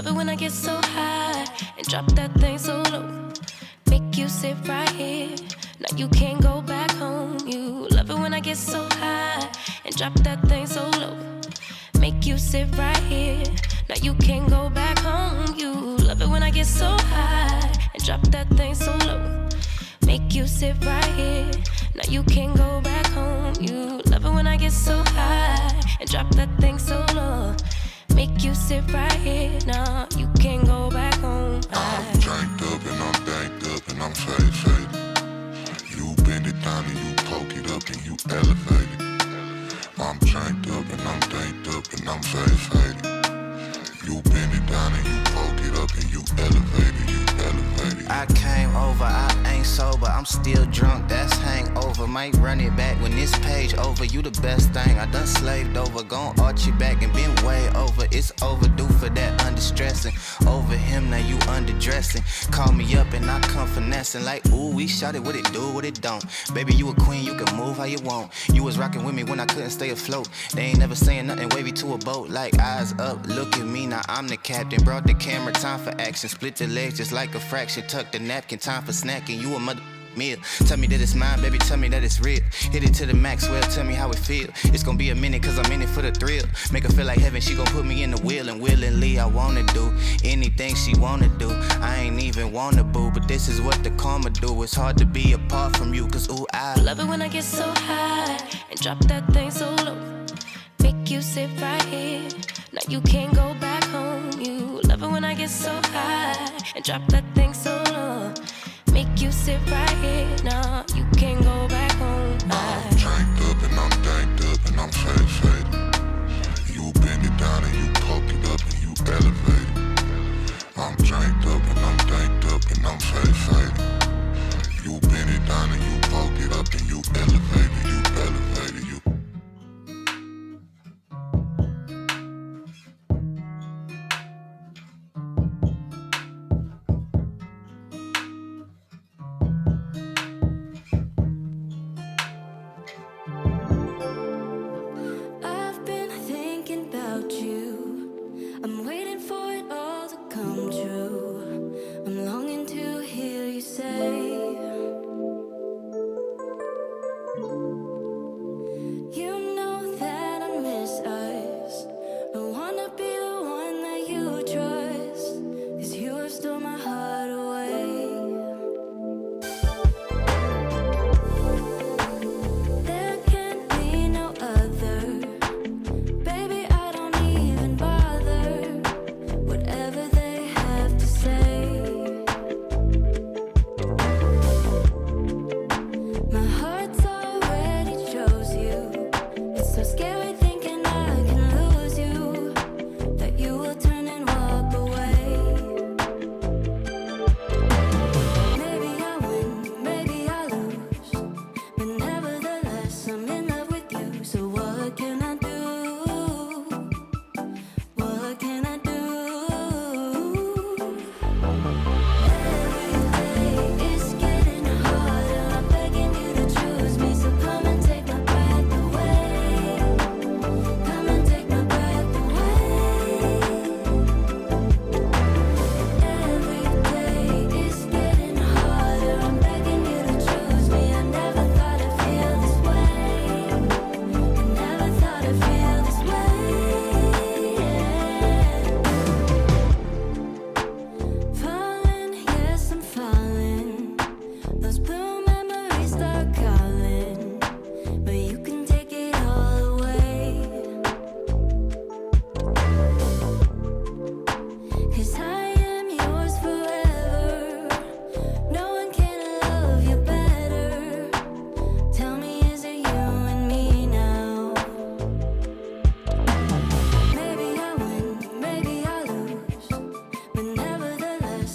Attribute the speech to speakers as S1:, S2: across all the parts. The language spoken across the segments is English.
S1: love it when I get so high and drop that thing so low. Make you sit right here. Now you can't go back home. You love it when I get so high and drop that thing so low. Make you sit right here. Now you can't go back home. You love it when I get so high and drop that thing so low. Make you sit right here. Now you can't go back home. You love it when I get so high and drop that thing so low. Make you sit right here. Now you can't go back home.
S2: I'm drank up and I'm banked up and I'm faded. You bend it down and you poke it up and you elevate it. I'm drank up and I'm danked up and I'm faded. You bend it down and you poke it up and you elevate it, you elevate it.
S3: I came over, I ain't sober, I'm still drunk, that's hangover. Might run it back when this page over. You the best thing, I done slaved over. Gon' arch you back and been way over. It's overdue for that understressing. Over him, now you underdressing. Call me up and I come finessing. Like, ooh, we shot it, what it do, what it don't. Baby, you a queen, you can move how you want. You was rocking with me when I couldn't stay afloat. They ain't never saying nothing wavy to a boat. Like, eyes up, look at me, now I'm the captain. Brought the camera, time for action. Split the legs just like a fraction. Tuck the napkin, time for snacking. You a mother meal. Tell me that it's mine, baby, tell me that it's real. Hit it to the max, well, tell me how it feel. It's gonna be a minute, cause I'm in it for the thrill. Make her feel like heaven, she gon' put me in the wheel. And willingly, I wanna do anything she wanna do. I ain't even wanna boo, but this is what the karma do. It's hard to be apart from you, cause ooh, I
S1: love it when I get so high and drop that thing so low. Make you sit right here. Now you can't go back home. You love it when I get so high and drop that thing so low. Make you sit right here. Now you can't go back home.
S2: I'm drank up and I'm danked up and I'm faded. You bend it down and you poke it up and you elevate it. I'm drank up and I'm danked up and I'm faded. You bend it down and you poke it up and you elevate it, you elevate it, you.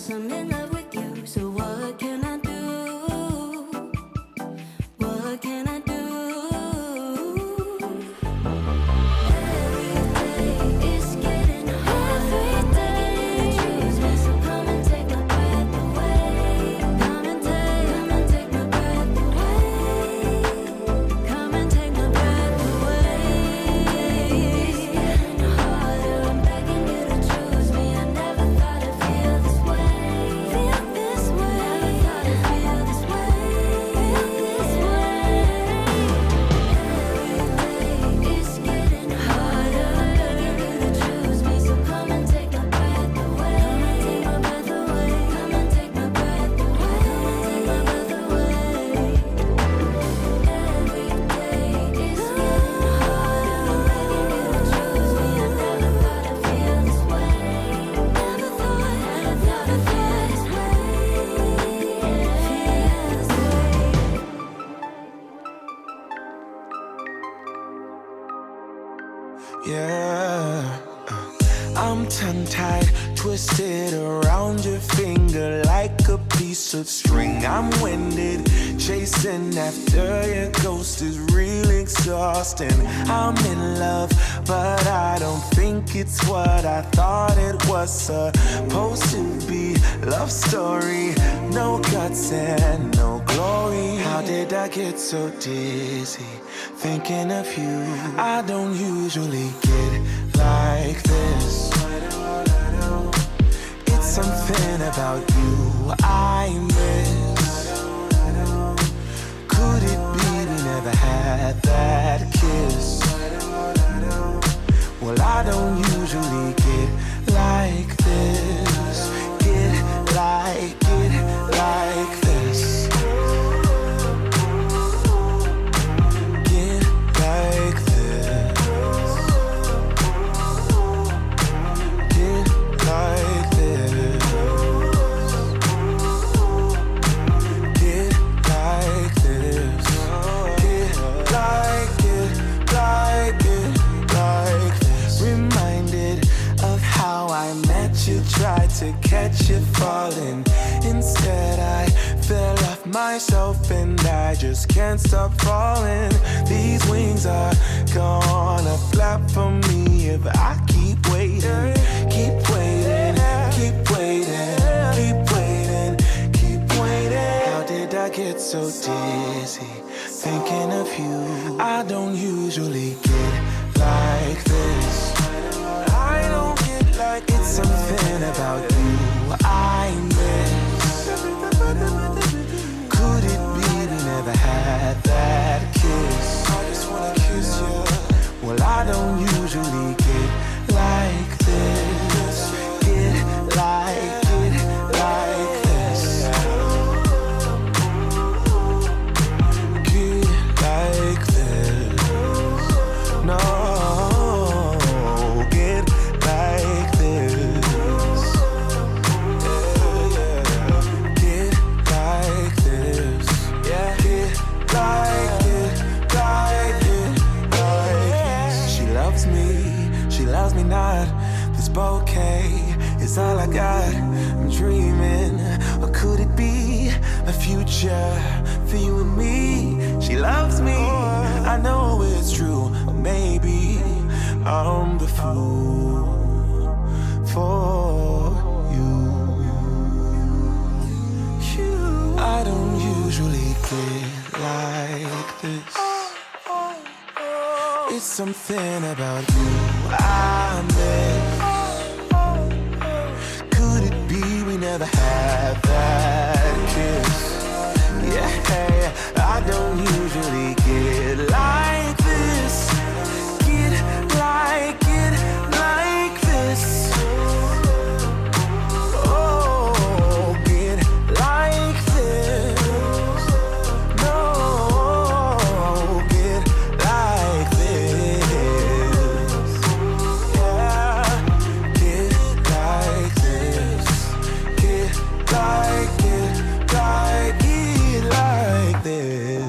S1: I'm in love with you, so what can I do?
S4: tongue-tied, twisted around your finger like a piece of string. I'm winded, chasing after your ghost is real exhausting. I'm in love, but I don't think it's what I thought it was supposed to be. Love story, no guts and no glory. How did I get so dizzy thinking of you? I don't usually get like this. It's something about you I miss. Could it be we never had that kiss? Well, I don't usually get like this. Get like this. Get like this. Get like this. Get like this. Get like this. Reminded of how I met you, tried to catch you falling. Instead I fell off myself and I just can't stop falling. These wings are gonna flap for me if I keep waiting. Keep waiting, keep waiting, keep waiting, keep waiting. How did I get so dizzy thinking of you? I don't usually get like this. I don't get like it's something about you I miss. Could it be we never had that kiss? I just wanna kiss you. Well, I don't usually get like this. Get like this. Get like this. No, get like this. Get like this. Get like this. She loves me not. This bouquet is all I got. I'm dreaming, or could it be a future for you and me? She loves me, I know it's true. Or maybe I'm the fool for you. I don't usually get like this. It's something about you I miss. Could it be we never had that kiss? Yeah, I don't usually get like this. Get like this. Oh, get like this. No, get like this. Yeah, get like this. Get like this.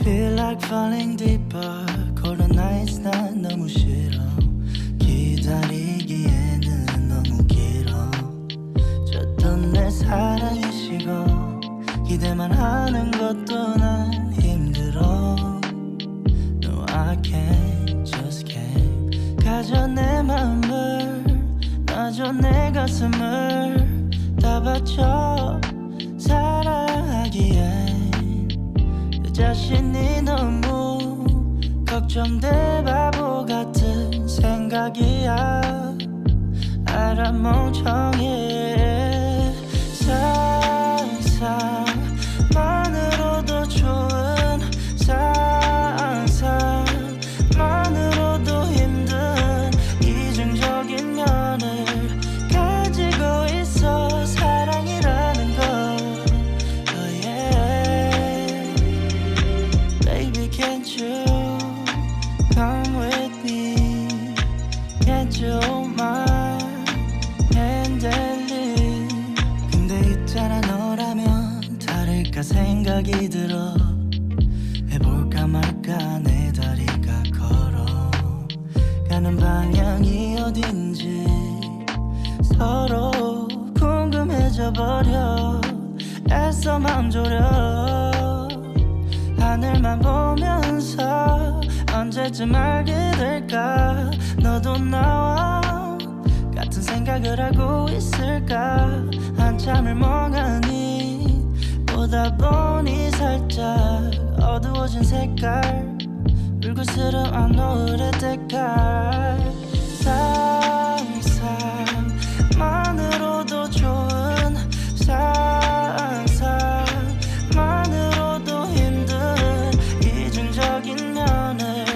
S5: Feel like falling deeper. Cold nights 난 너무 싫어. 기다리기에는 너무 길어. 줬던 내 사랑이 식어. 기대만 하는 것도 난 힘들어. No, I can't, just can't. 가져 내 맘을, 놔줘 내 가슴을 다 바쳐 사랑하기엔 내 자신이 너무 걱정돼. 바보 같은 생각이야. 알아 멍청해. 상상만으로도 좋은 상상만으로도 힘든 이중적인 면을 가지고 있어. 사랑이라는 걸. Oh yeah. Baby, can't you come with me? Can't you hold my hand and 가는 방향이 어딘지 서로 궁금해져 버려 애써 맘 졸여 하늘만 보면서 언제쯤 알게 될까 너도 나와 같은 생각을 하고 있을까 한참을 멍하니 보다 보니 살짝 어두워진 색깔 불그스름한 노을의 때깔 상상만으로도 좋은 상상만으로도 힘든 이중적인 면을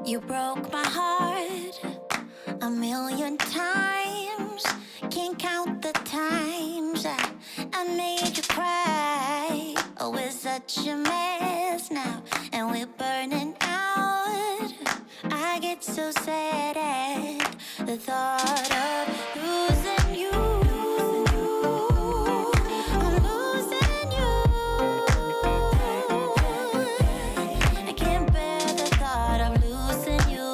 S1: You broke my heart a million times. Can't count the times I made you cry. Oh, it's such a mess now, and we're burning out. I get so sad at the thought of losing you. I'm losing you. I can't bear the thought of losing you.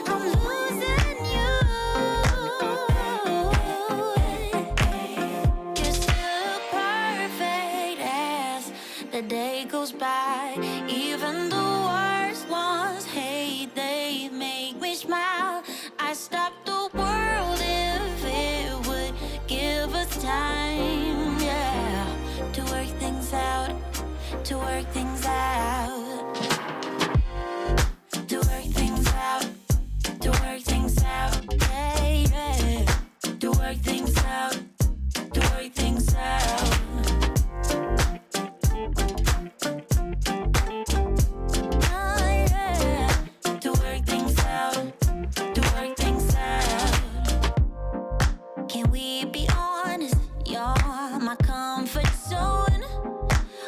S1: I'm losing you. You're still perfect as the day goes by. Even the worst ones hate, they make me smile. I stop the world if it would give us time, yeah, to work things out, to work things out, to work things out, to work things out, yeah, yeah, to work things out, to work things out. Oh, yeah, to work things out, to work things out. Can we be honest? You're my comfort zone.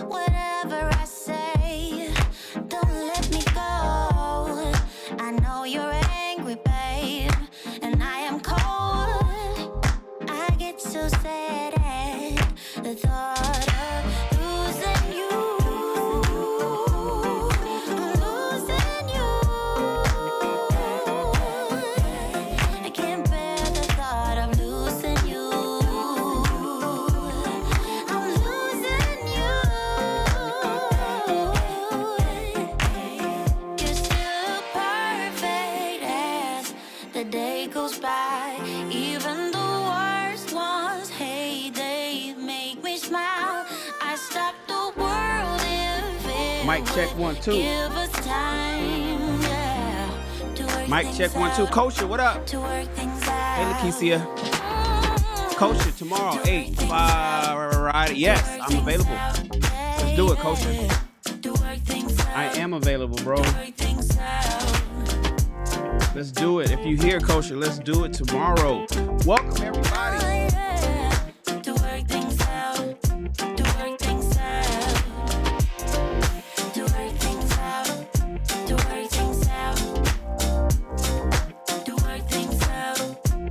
S1: Whatever I say, don't let me go. I know you're angry, babe, and I am cold. I get so sad at the thought of losing you. I'm losing you. I can't bear the thought of losing you. I'm losing you. You're still perfect as the day goes by. Even the worst ones hate, they make me smile. I stop the world if it
S6: Mic check,
S1: would
S6: 1 2.
S1: give us time, yeah, to work
S6: Mic
S1: things
S6: check 1 2.
S1: out,
S6: Kosher, what up?
S1: to work things
S6: Hey,
S1: out.
S6: Lakeisha. Kosher tomorrow, 8 5. Yes, I'm available. Let's do it, Kosher. I am available, bro. Let's do it. If you hear Kosher, let's do it tomorrow. Welcome, everybody.
S1: To work things out, to work things out, to work things out, to work things out, to work things out,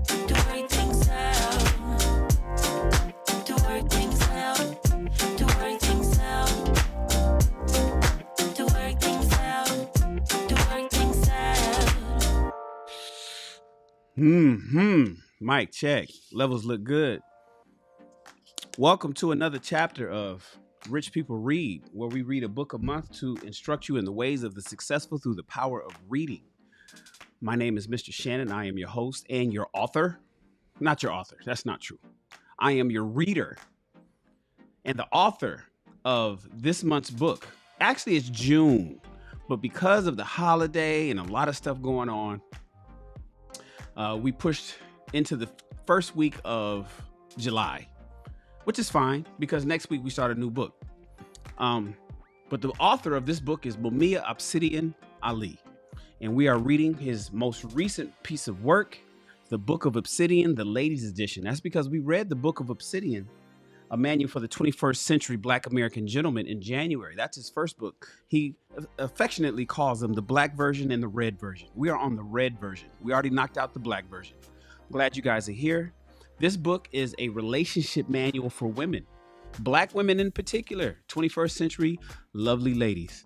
S1: to work things out, to work things out, to work things out, to work things out, to work things out.
S6: Mic check. Levels look good. Welcome to another chapter of Rich People Read, where we read a book a month to instruct you in the ways of the successful through the power of reading. My name is Mr. Shannon. I am your host and your author. Not your author. That's not true. I am your reader and the author of this month's book. Actually, it's June, but because of the holiday and a lot of stuff going on, we pushed into the first week of July, which is fine because next week we start a new book. But the author of this book is Mumia Obsidian Ali, and we are reading his most recent piece of work, the Book of Obsidian, the Ladies Edition. That's because we read the Book of Obsidian, a manual for the 21st century Black American gentleman, in January. That's his first book. He affectionately calls them the black version and the red version. We are on the red version. We already knocked out the black version. Glad you guys are here. This book is a relationship manual for women, Black women in particular, 21st century lovely ladies.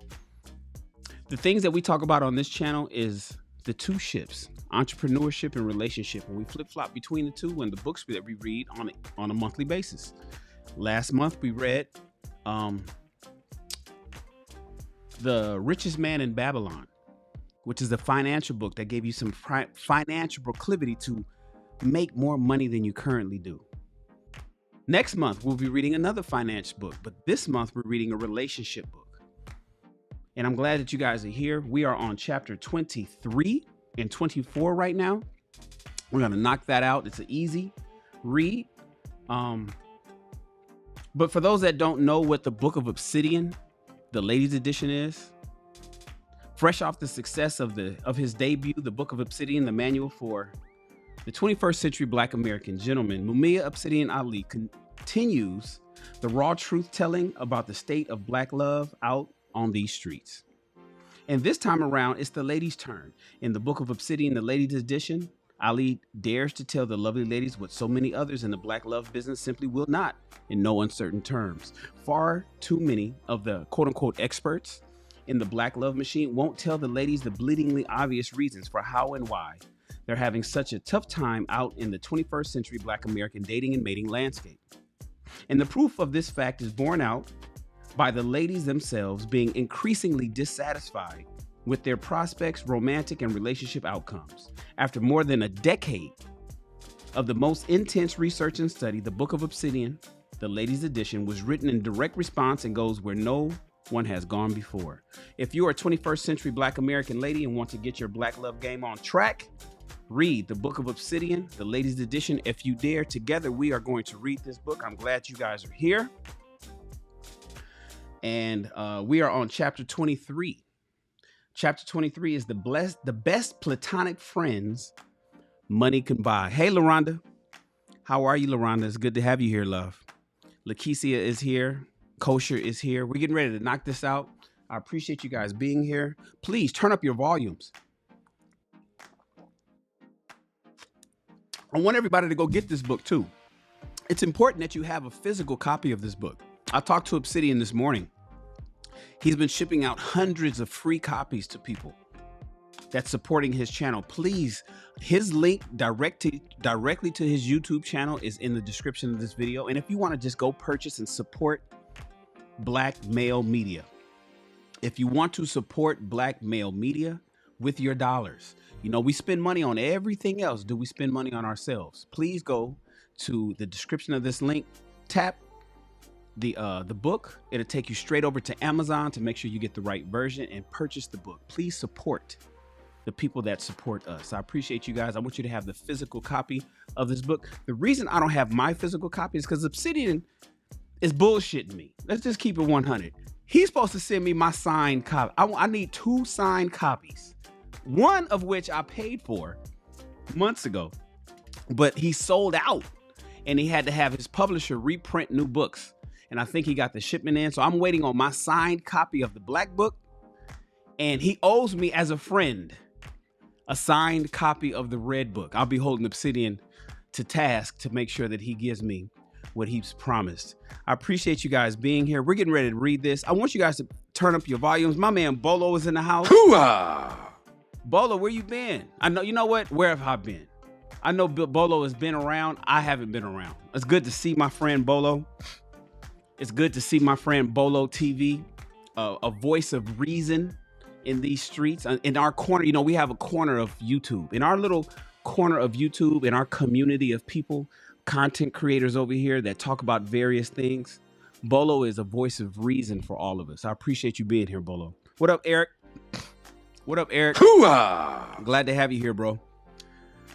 S6: The things that we talk about on this channel is the two ships, entrepreneurship and relationship. And we flip-flop between the two and the books that we read on a monthly basis. Last month, we read The Richest Man in Babylon, which is a financial book that gave you some financial proclivity to make more money than you currently do. Next month, we'll be reading another finance book, but this month we're reading a relationship book. And I'm glad that you guys are here. We are on chapter 23 and 24 right now. We're going to knock that out. It's an easy read. But for those that don't know what the Book of Obsidian, the ladies edition, is, fresh off the success of his debut, the Book of Obsidian, the manual for the 21st century Black American gentleman, Mumia Obsidian Ali continues the raw truth telling about the state of Black love out on these streets. And this time around, it's the ladies' turn. In the Book of Obsidian, the ladies edition, Ali dares to tell the lovely ladies what so many others in the Black love business simply will not, in no uncertain terms. Far too many of the quote-unquote experts in the Black love machine won't tell the ladies the bleedingly obvious reasons for how and why they're having such a tough time out in the 21st century Black American dating and mating landscape. And the proof of this fact is borne out by the ladies themselves being increasingly dissatisfied with their prospects, romantic and relationship outcomes. After more than a decade of the most intense research and study, the Book of Obsidian, the ladies edition, was written in direct response and goes where no one has gone before. If you're a 21st century Black American lady and want to get your Black love game on track, read the Book of Obsidian, the ladies edition. If you dare, together we are going to read this book. I'm glad you guys are here. And we are on chapter 23. Chapter 23 is the best platonic friends money can buy. Hey, LaRonda. How are you, LaRonda? It's good to have you here, love. Lakeisia is here. Kosher is here. We're getting ready to knock this out. I appreciate you guys being here. Please turn up your volumes. I want everybody to go get this book too. It's important that you have a physical copy of this book. I talked to Obsidian this morning. He's been shipping out hundreds of free copies to people that's supporting his channel. Please, his link directly to his YouTube channel is in the description of this video. And if you want to just go purchase and support Black male media, if you want to support Black male media with your dollars, you know, we spend money on everything else. Do we spend money on ourselves? Please go to the description of this link, tap the book. It'll take you straight over to Amazon to make sure you get the right version and purchase the book. Please support the people that support us. I appreciate you guys. I want you to have the physical copy of this book. The reason I don't have my physical copy is because Obsidian is bullshitting me. Let's just keep it 100. He's supposed to send me my signed copy. I need 2 signed copies, one of which I paid for months ago, but he sold out and he had to have his publisher reprint new books. And I think he got the shipment in. So I'm waiting on my signed copy of the Black book. And he owes me, as a friend, a signed copy of the Red book. I'll be holding Obsidian to task to make sure that he gives me what he's promised. I appreciate you guys being here. We're getting ready to read this. I want you guys to turn up your volumes. My man Bolo is in the house. Hooah! Bolo, where you been? I know, you know what? Where have I been? I know Bolo has been around. I haven't been around. It's good to see my friend Bolo. It's good to see my friend Bolo TV, a voice of reason in these streets. In our corner, you know, we have a corner of YouTube. In our little corner of YouTube, in our community of people, content creators over here that talk about various things, Bolo is a voice of reason for all of us. I appreciate you being here, Bolo. What up, Eric? What up, Eric? Hooah! Glad to have you here, bro.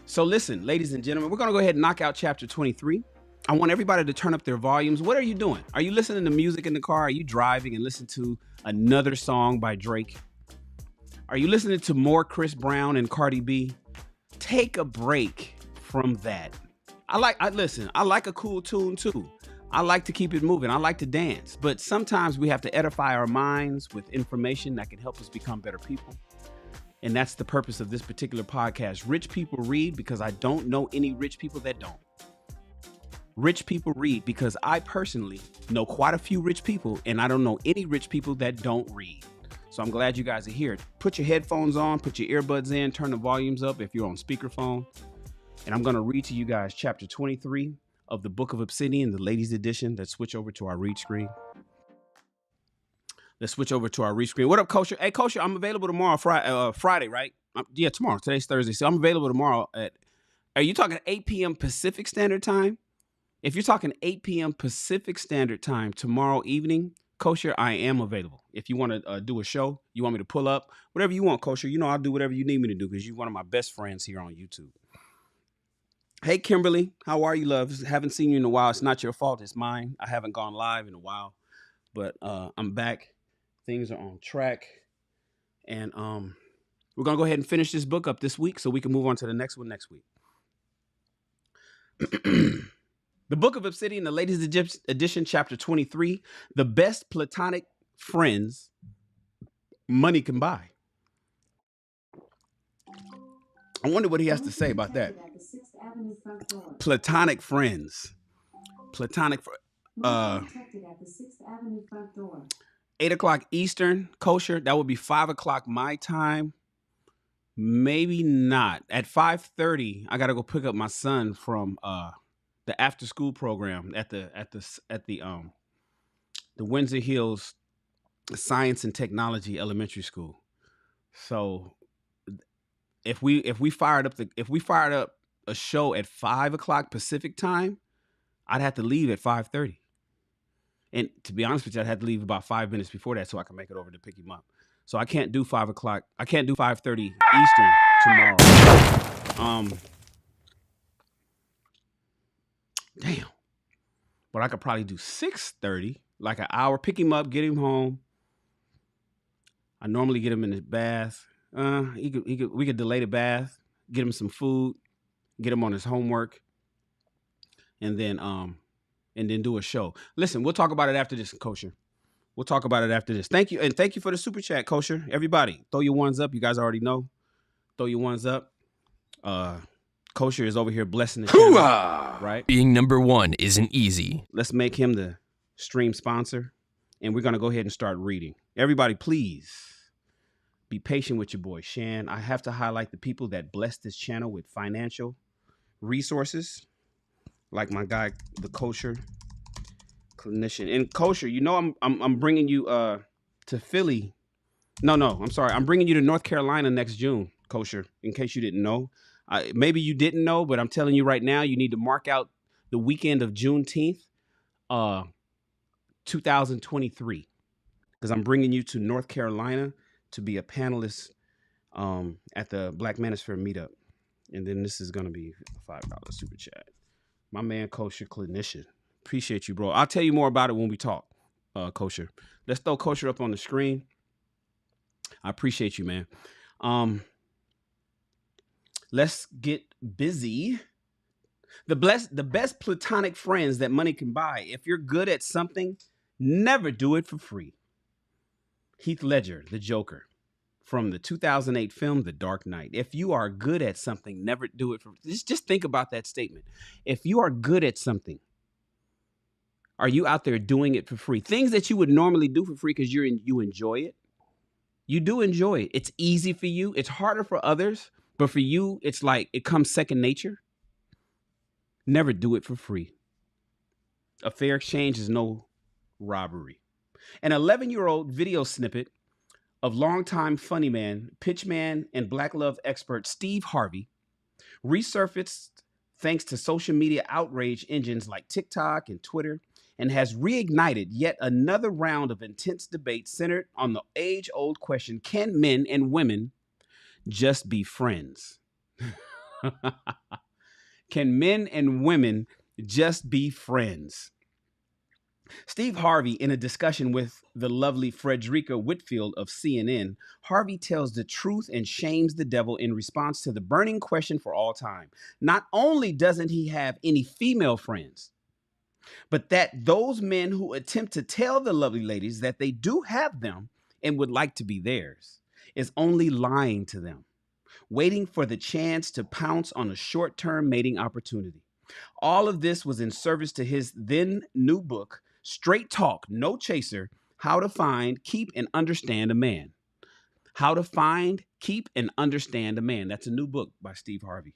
S6: So listen, ladies and gentlemen, we're going to go ahead and knock out chapter 23. I want everybody to turn up their volumes. What are you doing? Are you listening to music in the car? Are you driving and listening to another song by Drake? Are you listening to more Chris Brown and Cardi B? Take a break from that. I like a cool tune too. I like to keep it moving. I like to dance, but sometimes we have to edify our minds with information that can help us become better people. And that's the purpose of this particular podcast. Rich people read because I don't know any rich people that don't. Rich people read because I personally know quite a few rich people, and I don't know any rich people that don't read. So I'm glad you guys are here. Put your headphones on, put your earbuds in, turn the volumes up if you're on speakerphone. And I'm going to read to you guys chapter 23 of the Book of Obsidian, the ladies edition. Let's switch over to our read screen. What up, Kosher? Hey, Kosher, I'm available tomorrow, Friday, right? Yeah, tomorrow. Today's Thursday. So I'm available tomorrow are you talking 8 p.m. Pacific Standard Time? If you're talking 8 p.m. Pacific Standard Time tomorrow evening, Kosher, I am available. If you want to do a show, you want me to pull up, whatever you want, Kosher, I'll do whatever you need me to do because you're one of my best friends here on YouTube. Hey, Kimberly, how are you, love? Haven't seen you in a while. It's not your fault. It's mine. I haven't gone live in a while, but I'm back. Things are on track. And we're going to go ahead and finish this book up this week so we can move on to the next one next week. The Book of Obsidian, the Ladies Edition, chapter 23, the best platonic friends money can buy. I wonder what he has to say about that. Platonic friends. 8 o'clock Eastern, Kosher. That would be 5 o'clock my time. Maybe not. At 5:30, I gotta go pick up my son from the after school program at the Windsor Hills Science and Technology Elementary School. So if we fired up a show at 5 o'clock Pacific time, I'd have to leave at 5:30. And to be honest with you, I'd have to leave about 5 minutes before that so I can make it over to pick him up. So I can't do 5 o'clock. I can't do 5:30 Eastern tomorrow. Damn. But I could probably do 6:30, like an hour, pick him up, get him home. I normally get him in his bath. We could delay the bath, get him some food, get him on his homework, and then do a show. Listen, we'll talk about it after this, Kosher. We'll talk about it after this. Thank you. And thank you for the super chat, Kosher. Everybody, throw your ones up. You guys already know. Throw your ones up. Kosher is over here blessing the channel, right?
S7: Being number one isn't easy.
S6: Let's make him the stream sponsor. And we're going to go ahead and start reading. Everybody, please be patient with your boy, Shan. I have to highlight the people that bless this channel with financial resources, like my guy, the Kosher clinician. And Kosher, I'm bringing you to Philly. No, I'm sorry. I'm bringing you to North Carolina next June, Kosher, in case you didn't know. Maybe you didn't know, but I'm telling you right now, you need to mark out the weekend of Juneteenth, 2023, because I'm bringing you to North Carolina to be a panelist at the Black Manosphere meetup. And then this is going to be a $5 super chat. My man, Kosher clinician. Appreciate you, bro. I'll tell you more about it when we talk, Kosher. Let's throw Kosher up on the screen. I appreciate you, man. Let's get busy. The best platonic friends that money can buy. If you're good at something, never do it for free. Heath Ledger, the Joker, from the 2008 film The Dark Knight. If you are good at something, never do it for free. Just think about that statement. If you are good at something, are you out there doing it for free? Things that you would normally do for free because you enjoy it. You do enjoy it. It's easy for you. It's harder for others. But for you, it's like it comes second nature. Never do it for free. A fair exchange is no robbery. An 11-year-old video snippet of longtime funny man, pitchman, and Black love expert Steve Harvey resurfaced thanks to social media outrage engines like TikTok and Twitter, and has reignited yet another round of intense debate centered on the age-old question, can men and women just be friends? Can men and women just be friends? Steve Harvey, in a discussion with the lovely Frederica Whitfield of CNN, Harvey tells the truth and shames the devil in response to the burning question for all time. Not only doesn't he have any female friends, but that those men who attempt to tell the lovely ladies that they do have them and would like to be theirs is only lying to them, waiting for the chance to pounce on a short-term mating opportunity. All of this was in service to his then new book, Straight Talk, No Chaser, How to Find, Keep, and Understand a Man. How to Find, Keep, and Understand a Man. That's a new book by Steve Harvey.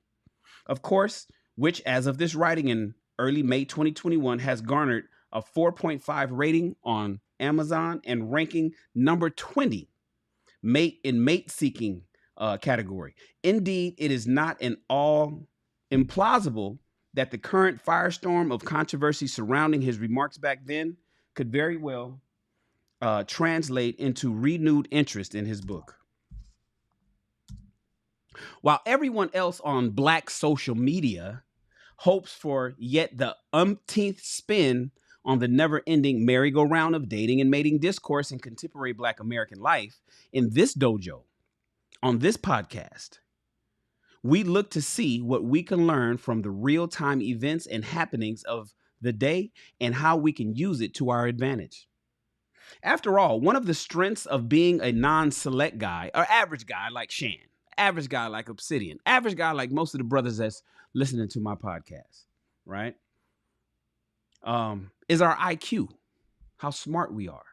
S6: Of course, which as of this writing in early May 2021 has garnered a 4.5 rating on Amazon and ranking number 20 mate seeking category. Indeed, it is not at all implausible that the current firestorm of controversy surrounding his remarks back then could very well translate into renewed interest in his book. While everyone else on Black social media hopes for yet the umpteenth spin on the never-ending merry-go-round of dating and mating discourse in contemporary Black American life, in this dojo, on this podcast, we look to see what we can learn from the real-time events and happenings of the day and how we can use it to our advantage. After all, one of the strengths of being a non-select guy, or average guy like Shannon, average guy like Obsidian, average guy like most of the brothers that's listening to my podcast, right? Is our IQ, how smart we are.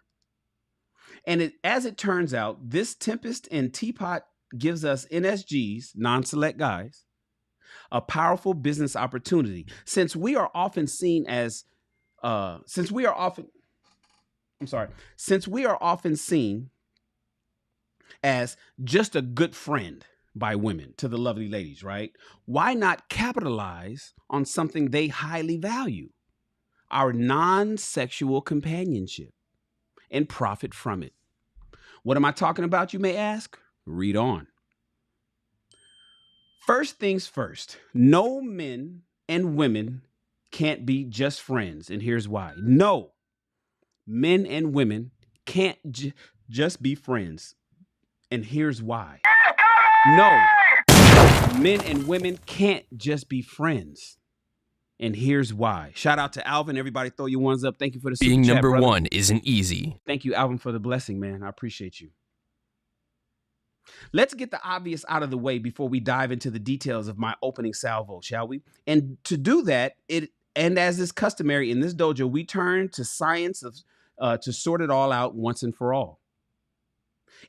S6: And as it turns out, this Tempest and Teapot gives us NSGs, non-select guys, a powerful business opportunity. Since we are often seen as just a good friend by women to the lovely ladies, right? Why not capitalize on something they highly value? Our non-sexual companionship, and profit from it. What am I talking about, you may ask? Read on. First things first, no men and women can't be just friends, and here's why. No, men and women can't just be friends, and here's why. No, men and women can't just be friends. And here's why. Shout out to Alvin. Everybody throw your ones up. Thank you for the super
S7: Being
S6: chat,
S7: number
S6: brother.
S7: one isn't easy.
S6: Thank you, Alvin, for the blessing, man. I appreciate you. Let's get the obvious out of the way before we dive into the details of my opening salvo, shall we? And to do that, as is customary in this dojo, we turn to science to sort it all out once and for all.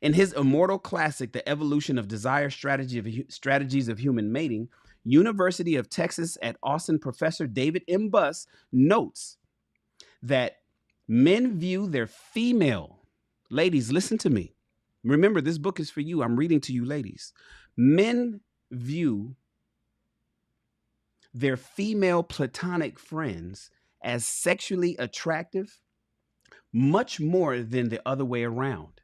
S6: In his immortal classic, The Evolution of Desire, Strategies of Human Mating, University of Texas at Austin professor David M. Buss notes that men view their female, ladies, listen to me. Remember, this book is for you. I'm reading to you, ladies. Men view their female platonic friends as sexually attractive much more than the other way around.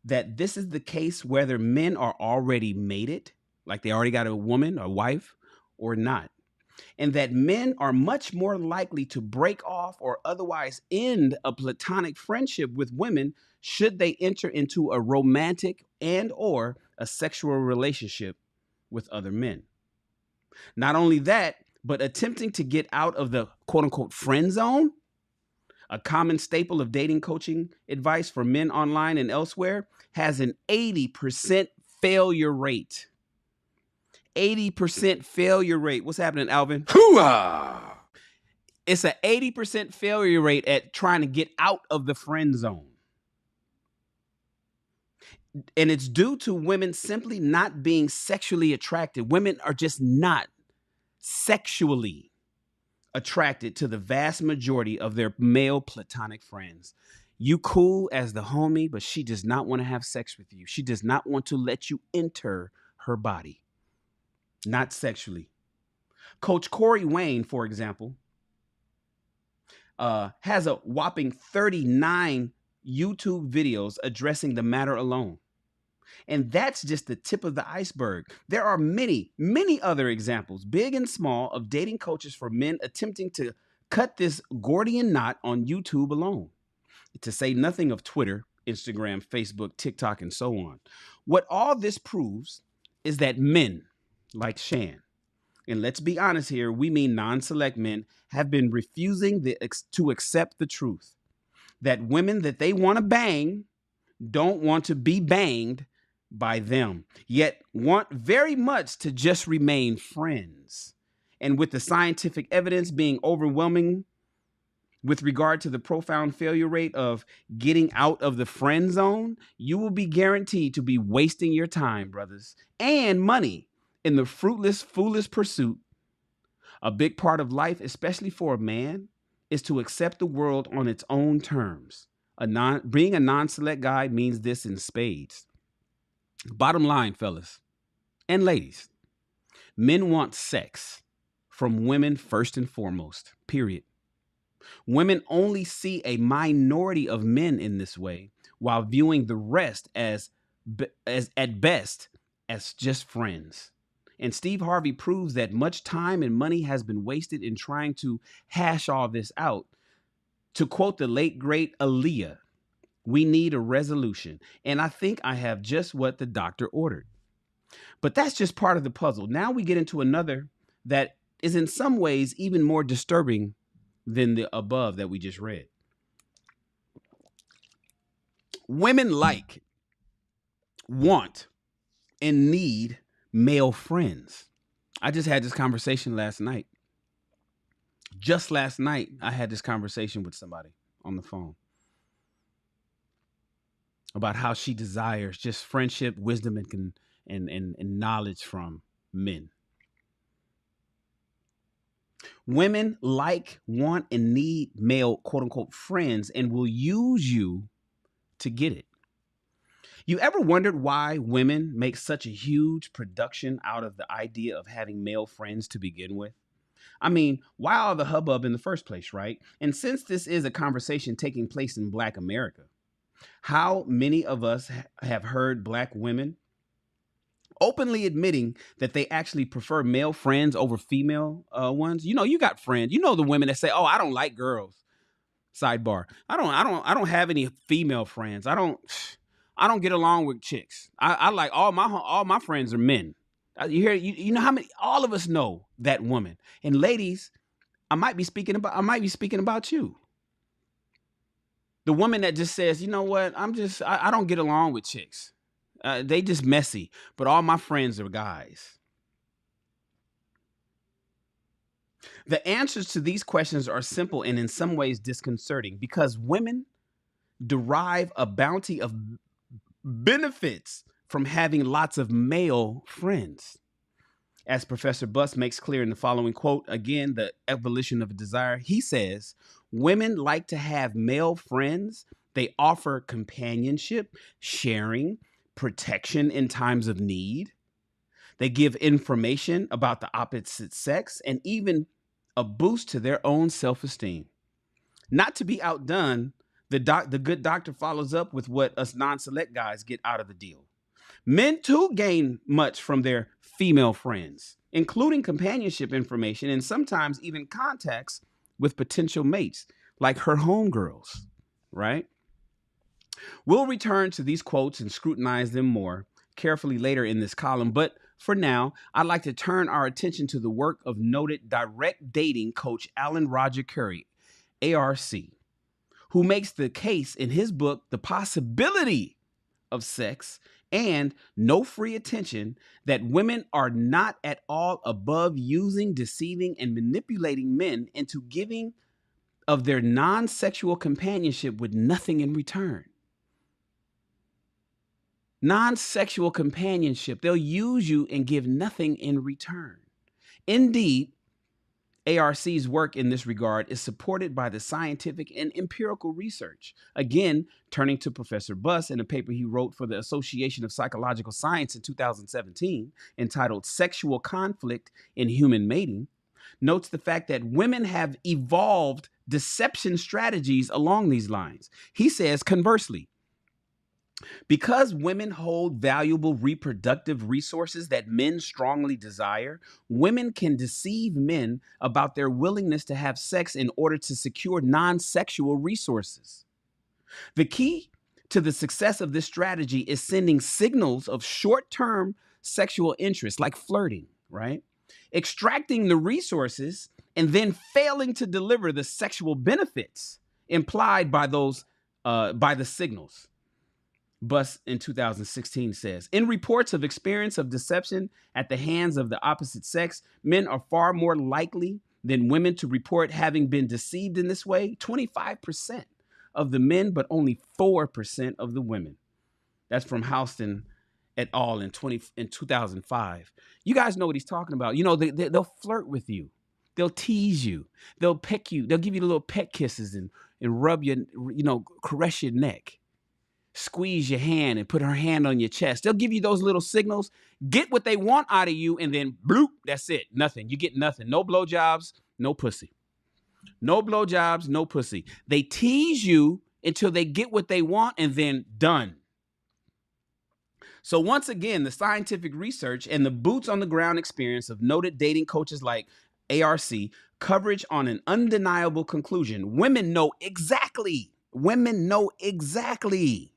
S6: That this is the case whether men are already mated, like they already got a woman or wife, or not. And that men are much more likely to break off or otherwise end a platonic friendship with women should they enter into a romantic and or a sexual relationship with other men. Not only that, but attempting to get out of the quote unquote friend zone, a common staple of dating coaching advice for men online and elsewhere, has an 80% failure rate. 80% failure rate. What's happening, Alvin? Hoo-ah! It's an 80% failure rate at trying to get out of the friend zone. And it's due to women simply not being sexually attracted. Women are just not sexually attracted to the vast majority of their male platonic friends. You cool as the homie, but she does not want to have sex with you. She does not want to let you enter her body. Not sexually. Coach Corey Wayne, for example, has a whopping 39 YouTube videos addressing the matter alone. And that's just the tip of the iceberg. There are many, many other examples, big and small, of dating coaches for men attempting to cut this Gordian knot on YouTube alone, to say nothing of Twitter, Instagram, Facebook, TikTok, and so on. What all this proves is that men like Shan, and let's be honest here, we mean non-select men, have been refusing to accept the truth that women that they want to bang don't want to be banged by them, yet want very much to just remain friends. And with the scientific evidence being overwhelming with regard to the profound failure rate of getting out of the friend zone, you will be guaranteed to be wasting your time, brothers, and money in the fruitless, foolish pursuit. A big part of life, especially for a man, is to accept the world on its own terms. Being a non-select guy means this in spades. Bottom line, fellas and ladies, men want sex from women first and foremost, period. Women only see a minority of men in this way, while viewing the rest as at best as just friends. And Steve Harvey proves that much time and money has been wasted in trying to hash all this out. To quote the late great Aaliyah, we need a resolution. And I think I have just what the doctor ordered. But that's just part of the puzzle. Now we get into another that is in some ways even more disturbing than the above that we just read. Women want, and need male friends. I just had this conversation last night. Just last night, I had this conversation with somebody on the phone about how she desires just friendship, wisdom, and knowledge from men. Women want, and need male, quote unquote, friends, and will use you to get it. You ever wondered why women make such a huge production out of the idea of having male friends to begin with? I mean, why all the hubbub in the first place, right? And since this is a conversation taking place in Black America, how many of us have heard Black women openly admitting that they actually prefer male friends over female ones? You know, you got friends. You know the women that say, "Oh, I don't like girls." Sidebar: I don't have any female friends. I don't get along with chicks. I like all my friends are men. You know how many? All of us know that woman. And ladies, I might be speaking about you. The woman that just says, "You know what? I don't get along with chicks. They just messy, but all my friends are guys." The answers to these questions are simple and in some ways disconcerting, because women derive a bounty of benefits from having lots of male friends. As Professor Buss makes clear in the following quote, again, The Evolution of a Desire, he says, women like to have male friends. They offer companionship, sharing, protection in times of need. They give information about the opposite sex and even a boost to their own self-esteem. Not to be outdone, the good doctor follows up with what us non-select guys get out of the deal. Men too gain much from their female friends, including companionship information and sometimes even contacts with potential mates, like her homegirls, right? We'll return to these quotes and scrutinize them more carefully later in this column, but for now, I'd like to turn our attention to the work of noted direct dating coach Alan Roger Curry, ARC, who makes the case in his book, The Possibility of Sex and No Free Attention, that women are not at all above using, deceiving, and manipulating men into giving of their non-sexual companionship with nothing in return. Non-sexual companionship, they'll use you and give nothing in return. Indeed, ARC's work in this regard is supported by the scientific and empirical research. Again, turning to Professor Buss in a paper he wrote for the Association of Psychological Science in 2017, entitled Sexual Conflict in Human Mating, notes the fact that women have evolved deception strategies along these lines. He says, conversely, because women hold valuable reproductive resources that men strongly desire, women can deceive men about their willingness to have sex in order to secure non-sexual resources. The key to the success of this strategy is sending signals of short-term sexual interest, like flirting, right? Extracting the resources and then failing to deliver the sexual benefits implied by the signals. Buss in 2016 says, in reports of experience of deception at the hands of the opposite sex, men are far more likely than women to report having been deceived in this way. 25% of the men, but only 4% of the women. That's from Houston et al. in 2005. You guys know what he's talking about. You know, they'll flirt with you. They'll tease you. They'll peck you. They'll give you the little peck kisses and rub your, caress your neck. Squeeze your hand and put her hand on your chest. They'll give you those little signals, get what they want out of you, and then bloop, that's it. Nothing. You get nothing. No blowjobs, no pussy. No blowjobs, no pussy. They tease you until they get what they want, and then done. So once again, the scientific research and the boots on the ground experience of noted dating coaches like ARC coverage on an undeniable conclusion. Women know exactly. Women know exactly.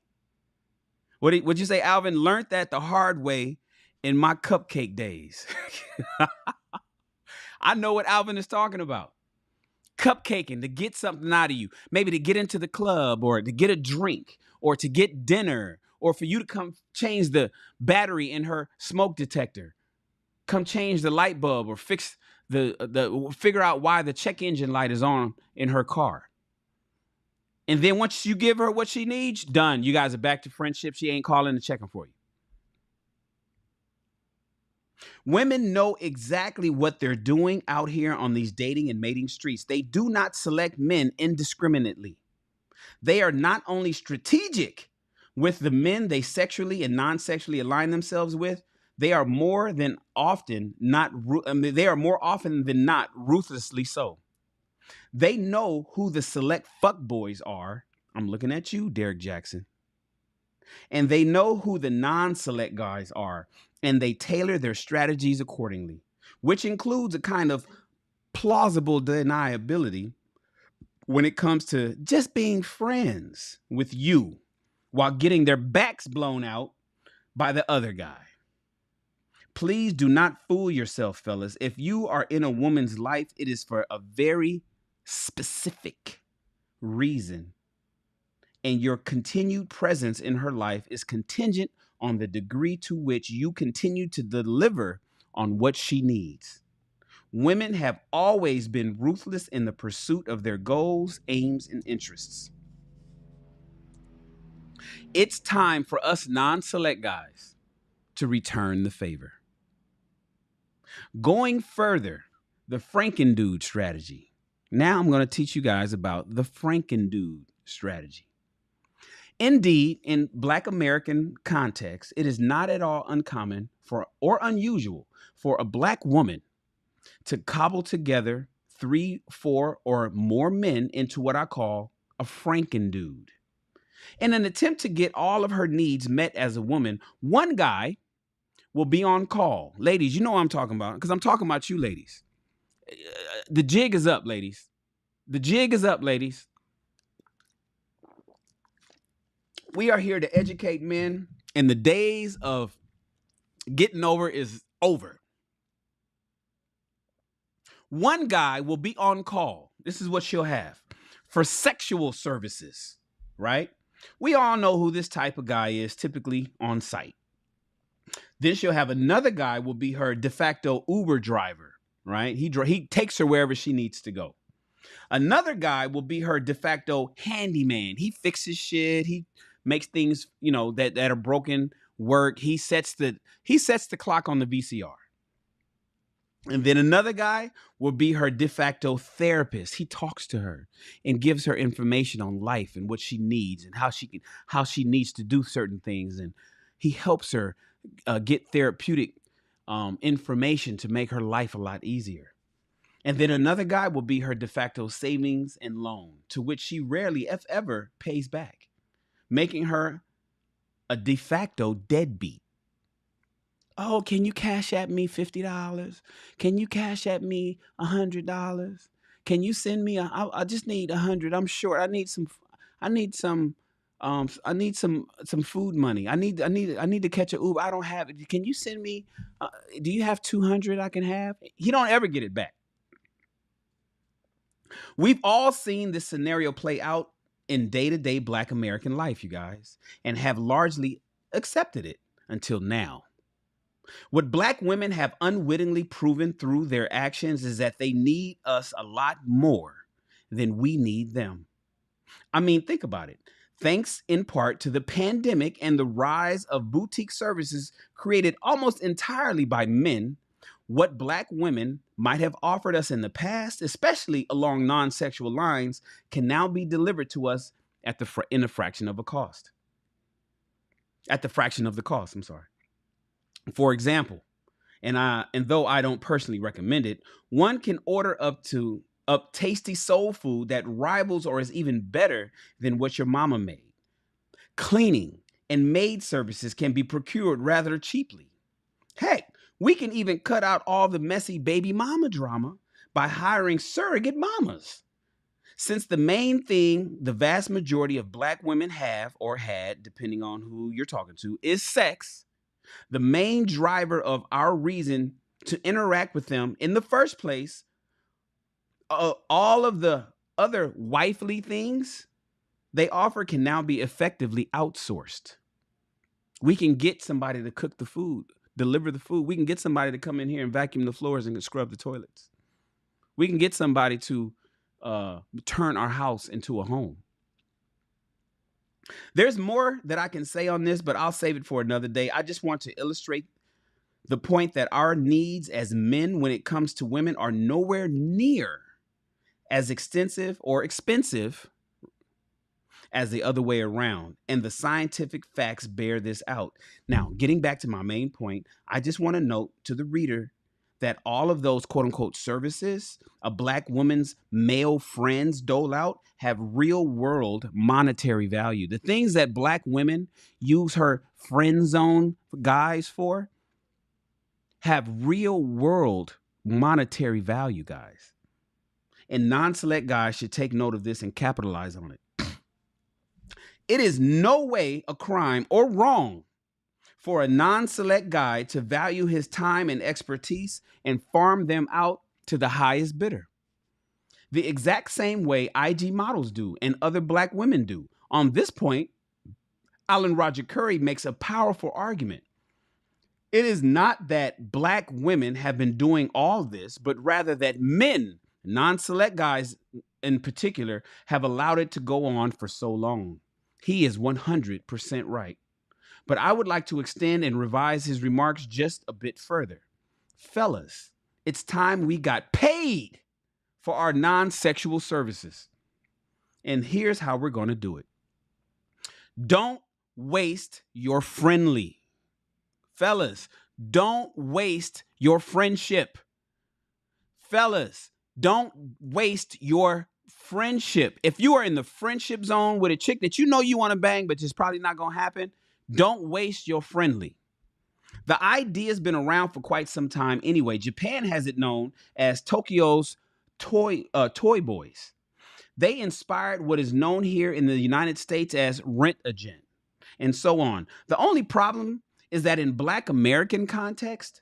S6: What'd you say, Alvin? Learned that the hard way in my cupcake days. I know what Alvin is talking about. Cupcaking to get something out of you. Maybe to get into the club or to get a drink or to get dinner or for you to come change the battery in her smoke detector. Come change the light bulb or fix figure out why the check engine light is on in her car. And then once you give her what she needs, done. You guys are back to friendship. She ain't calling and checking for you. Women know exactly what they're doing out here on these dating and mating streets. They do not select men indiscriminately. They are not only strategic with the men they sexually and non-sexually align themselves with, they are more often than not ruthlessly so. They know who the select fuckboys are. I'm looking at you, Derek Jackson. And they know who the non-select guys are. And they tailor their strategies accordingly, which includes a kind of plausible deniability when it comes to just being friends with you while getting their backs blown out by the other guy. Please do not fool yourself, fellas. If you are in a woman's life, it is for a very specific reason. And your continued presence in her life is contingent on the degree to which you continue to deliver on what she needs. Women have always been ruthless in the pursuit of their goals, aims, and interests. It's time for us non-select guys to return the favor. Going further, the Frankendude strategy. Now I'm going to teach you guys about the Frankendude strategy. Indeed, in Black American context, it is not at all uncommon or unusual for a Black woman to cobble together 3, 4, or more men into what I call a Frankendude. In an attempt to get all of her needs met as a woman, one guy will be on call. Ladies, you know what I'm talking about, because I'm talking about you ladies. The jig is up, ladies. The jig is up, ladies. We are here to educate men, and the days of getting over is over. One guy will be on call. This is what she'll have for sexual services, right? We all know who this type of guy is, typically on site. Then she'll have another guy will be her de facto Uber driver, right? He takes her wherever she needs to go. Another guy will be her de facto handyman. He fixes shit. He makes things, that are broken work. He sets the clock on the VCR. And then another guy will be her de facto therapist. He talks to her and gives her information on life and what she needs and how she needs to do certain things. And he helps her get therapeutic information to make her life a lot easier. And then another guy will be her de facto savings and loan, to which she rarely, if ever, pays back, making her a de facto deadbeat. Oh, can you cash at me $50? Can you cash at me $100? Can you send me I just need 100. I'm short. I need some food money. I need to catch an Uber. I don't have it. Can you send me do you have 200 I can have? He don't ever get it back. We've all seen this scenario play out in day-to-day Black American life, you guys, and have largely accepted it until now. What Black women have unwittingly proven through their actions is that they need us a lot more than we need them. I mean, think about it. Thanks in part to the pandemic and the rise of boutique services created almost entirely by men, what Black women might have offered us in the past, especially along non-sexual lines, can now be delivered to us in a fraction of a cost. At the fraction of the cost, I'm sorry. For example, and though I don't personally recommend it, one can order up tasty soul food that rivals or is even better than what your mama made. Cleaning and maid services can be procured rather cheaply. Heck, we can even cut out all the messy baby mama drama by hiring surrogate mamas. Since the main thing the vast majority of Black women have or had, depending on who you're talking to, is sex, the main driver of our reason to interact with them in the first place, all of the other wifely things they offer can now be effectively outsourced. We can get somebody to cook the food, deliver the food. We can get somebody to come in here and vacuum the floors and scrub the toilets. We can get somebody to turn our house into a home. There's more that I can say on this, but I'll save it for another day. I just want to illustrate the point that our needs as men when it comes to women are nowhere near as extensive or expensive as the other way around. And the scientific facts bear this out. Now, getting back to my main point, I just want to note to the reader that all of those quote unquote services a Black woman's male friends dole out have real world monetary value. The things that Black women use her friend zone guys for have real world monetary value, guys. And non-select guys should take note of this and capitalize on it. It is no way a crime or wrong for a non-select guy to value his time and expertise and farm them out to the highest bidder. The exact same way IG models do and other Black women do. On this point, Alan Roger Curry makes a powerful argument. It is not that Black women have been doing all this, but rather that men, non-select guys in particular, have allowed it to go on for so long. He is 100% right. But I would like to extend and revise his remarks just a bit further. Fellas, it's time we got paid for our non-sexual services. And here's how we're going to do it. Don't waste your friendly. Fellas, don't waste your friendship. Fellas, don't waste your friendship. If you are in the friendship zone with a chick that you know you want to bang, but it's probably not going to happen, don't waste your friendly. The idea has been around for quite some time anyway. Japan has it known as Tokyo's toy boys. They inspired what is known here in the United States as rent-a-gent, and so on. The only problem is that in Black American context,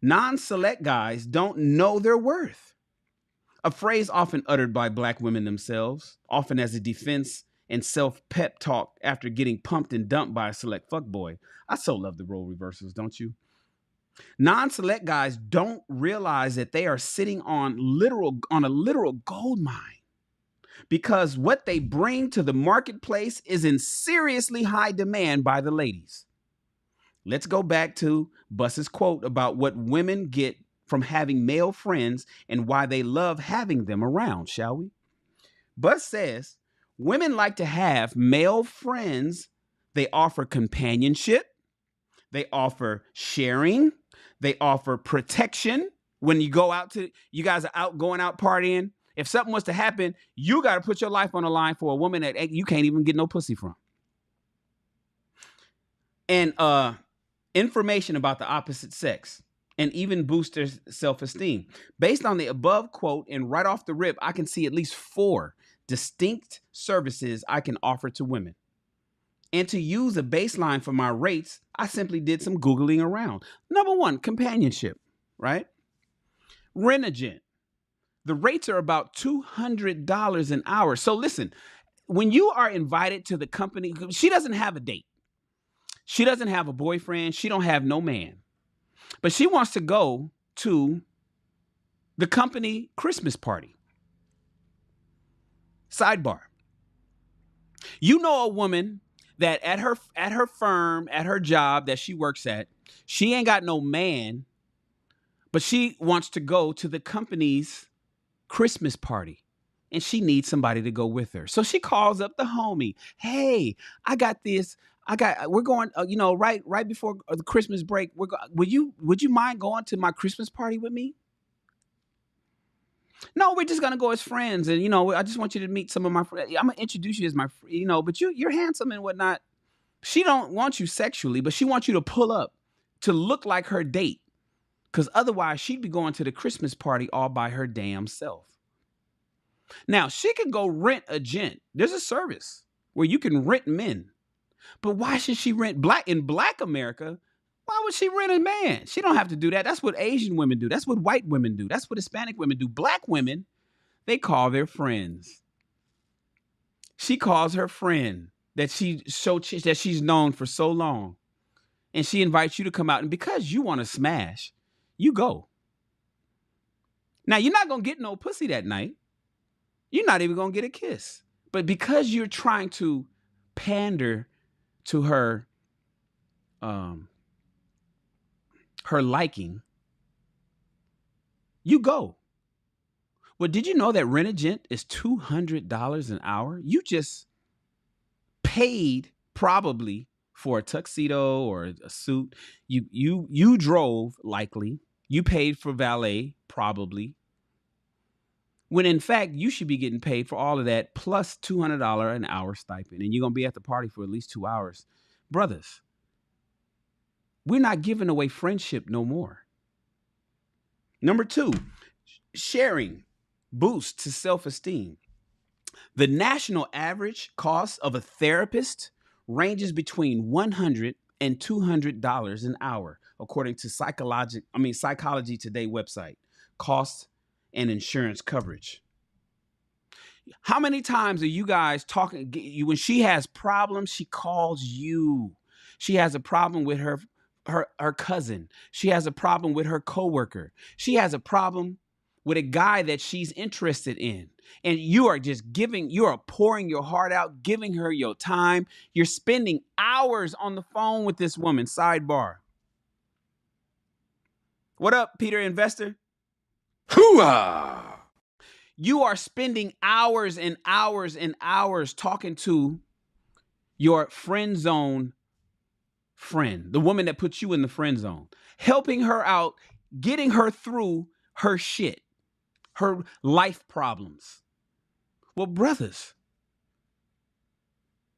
S6: non-select guys don't know their worth. A phrase often uttered by Black women themselves, often as a defense and self-pep talk after getting pumped and dumped by a select fuckboy. I so love the role reversals, don't you? Non-select guys don't realize that they are sitting on a literal gold mine, because what they bring to the marketplace is in seriously high demand by the ladies. Let's go back to Bus's quote about what women get from having male friends and why they love having them around, shall we? Bus says, women like to have male friends. They offer companionship. They offer sharing. They offer protection. When you guys are out going out partying, if something was to happen, you got to put your life on the line for a woman that you can't even get no pussy from. And information about the opposite sex and even boost their self-esteem. Based on the above quote and right off the rip, I can see at least 4 distinct services I can offer to women. And to use a baseline for my rates, I simply did some Googling around. Number 1, companionship, right? Rent-a-gent. The rates are about $200 an hour. So listen, when you are invited to the company, she doesn't have a date. She doesn't have a boyfriend. She don't have no man. But she wants to go to the company Christmas party. Sidebar. You know a woman that at her firm, at her job that she works at, she ain't got no man, but she wants to go to the company's Christmas party. And she needs somebody to go with her. So she calls up the homie. Hey, I got this. We're going, right before the Christmas break. Would you mind going to my Christmas party with me? No, we're just gonna go as friends, and I just want you to meet some of my friends. I'm gonna introduce you as my, but you're handsome and whatnot. She don't want you sexually, but she wants you to pull up to look like her date, because otherwise she'd be going to the Christmas party all by her damn self. Now she could go rent a gent. There's a service where you can rent men, but why should she rent in Black America? Why would she rent a man? She don't have to do that. That's what Asian women do. That's what white women do. That's what Hispanic women do. Black women, they call their friends. She calls her friend that she's known for so long, and she invites you to come out. And because you want to smash, you go. Now you're not gonna get no pussy that night. You're not even gonna get a kiss. But because you're trying to pander to her liking, you go. Well, did you know that rent-a-gent is $200 an hour? You just paid probably for a tuxedo or a suit. You drove, likely. You paid for valet, probably. When in fact, you should be getting paid for all of that plus $200 an hour stipend. And you're going to be at the party for at least 2 hours. Brothers, we're not giving away friendship no more. Number 2, sharing boosts to self-esteem. The national average cost of a therapist ranges between $100 and $200 an hour, according to Psychology Today website, cost and insurance coverage. How many times are you guys talking? When she has problems, she calls you. She has a problem with her cousin. She has a problem with her coworker. She has a problem with a guy that she's interested in. And you are pouring your heart out, giving her your time. You're spending hours on the phone with this woman. Sidebar. What up, Peter Investor?
S8: Hooah!
S6: You are spending hours and hours and hours talking to your friend zone friend, the woman that puts you in the friend zone, helping her out, getting her through her shit, her life problems. Well, brothers,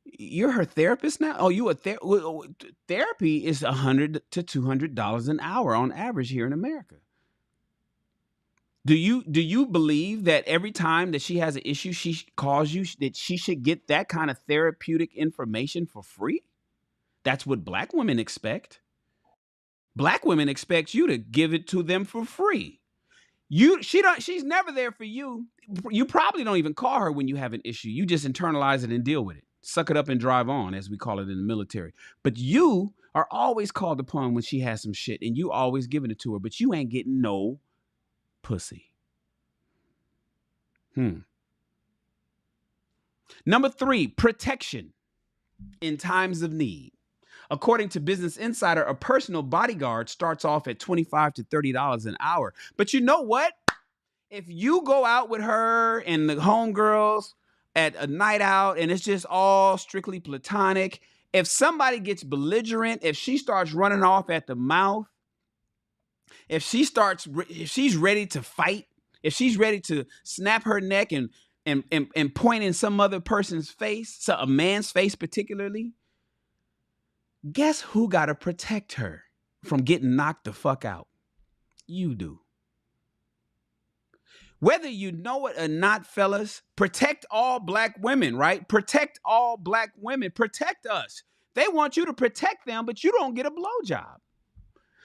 S6: you're her therapist now? Oh, therapy is $100 to $200 an hour on average here in America. Do you believe that every time that she has an issue, she calls you, that she should get that kind of therapeutic information for free? That's what Black women expect. Black women expect you to give it to them for free. She's never there for you. You probably don't even call her when you have an issue. You just internalize it and deal with it. Suck it up and drive on, as we call it in the military. But you are always called upon when she has some shit, and you always giving it to her, but you ain't getting no pussy. Number 3, protection in times of need. According to Business Insider, a personal bodyguard starts off at $25 to $30 an hour. But you know what? If you go out with her and the homegirls at a night out and it's just all strictly platonic, if somebody gets belligerent, if she starts running off at the mouth, if she's ready to fight, if she's ready to snap her neck and point in some other person's face, so a man's face particularly, guess who got to protect her from getting knocked the fuck out? You do. Whether you know it or not, fellas, protect all Black women, right? Protect all Black women. Protect us. They want you to protect them, but you don't get a blowjob.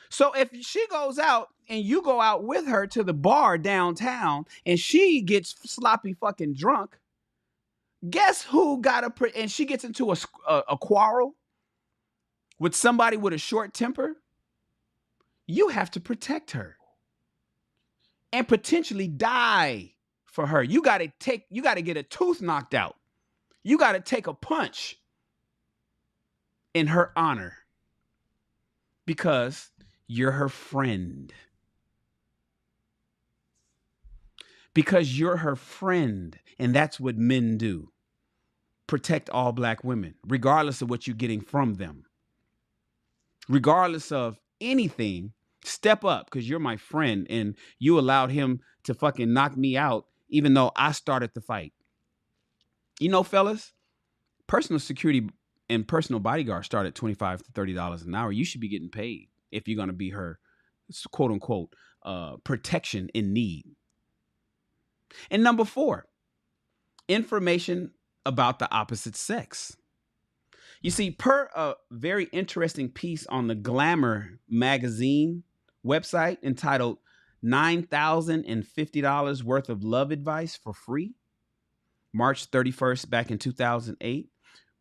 S6: So if she goes out and you go out with her to the bar downtown and she gets sloppy fucking drunk, guess who and she gets into a quarrel with somebody with a short temper? you have to protect her and potentially die for her. You got to get a tooth knocked out. You got to take a punch in her honor because you're her friend. Because you're her friend, and that's what men do. Protect all black women, regardless of what you're getting from them. Regardless of anything, step up because you're my friend and you allowed him to fucking knock me out even though I started the fight. You know, fellas, personal security and personal bodyguard start at $25 to $30 an hour. You should be getting paid if you're going to be her, quote unquote, protection in need. And number 4, information about the opposite sex. You see, per a very interesting piece on the Glamour magazine website entitled $9,050 worth of love advice for free, March 31st, back in 2008,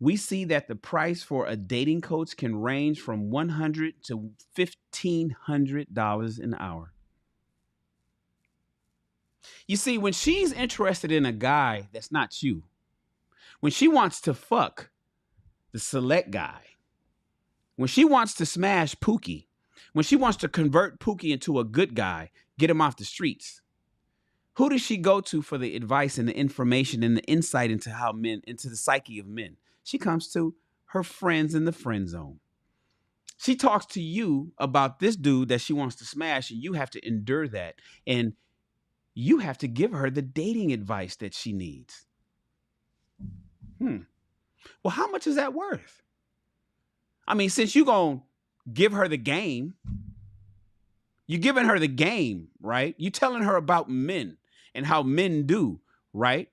S6: we see that the price for a dating coach can range from $100 to $1,500 an hour. You see, when she's interested in a guy that's not you, when she wants to fuck the select guy, when she wants to smash Pookie, when she wants to convert Pookie into a good guy, get him off the streets, who does she go to for the advice and the information and the insight into into the psyche of men? She comes to her friends in the friend zone. She talks to you about this dude that she wants to smash, and you have to endure that. And you have to give her the dating advice that she needs. Well, how much is that worth? I mean, since you're going to give her the game, you're giving her the game, right? You're telling her about men and how men do, right?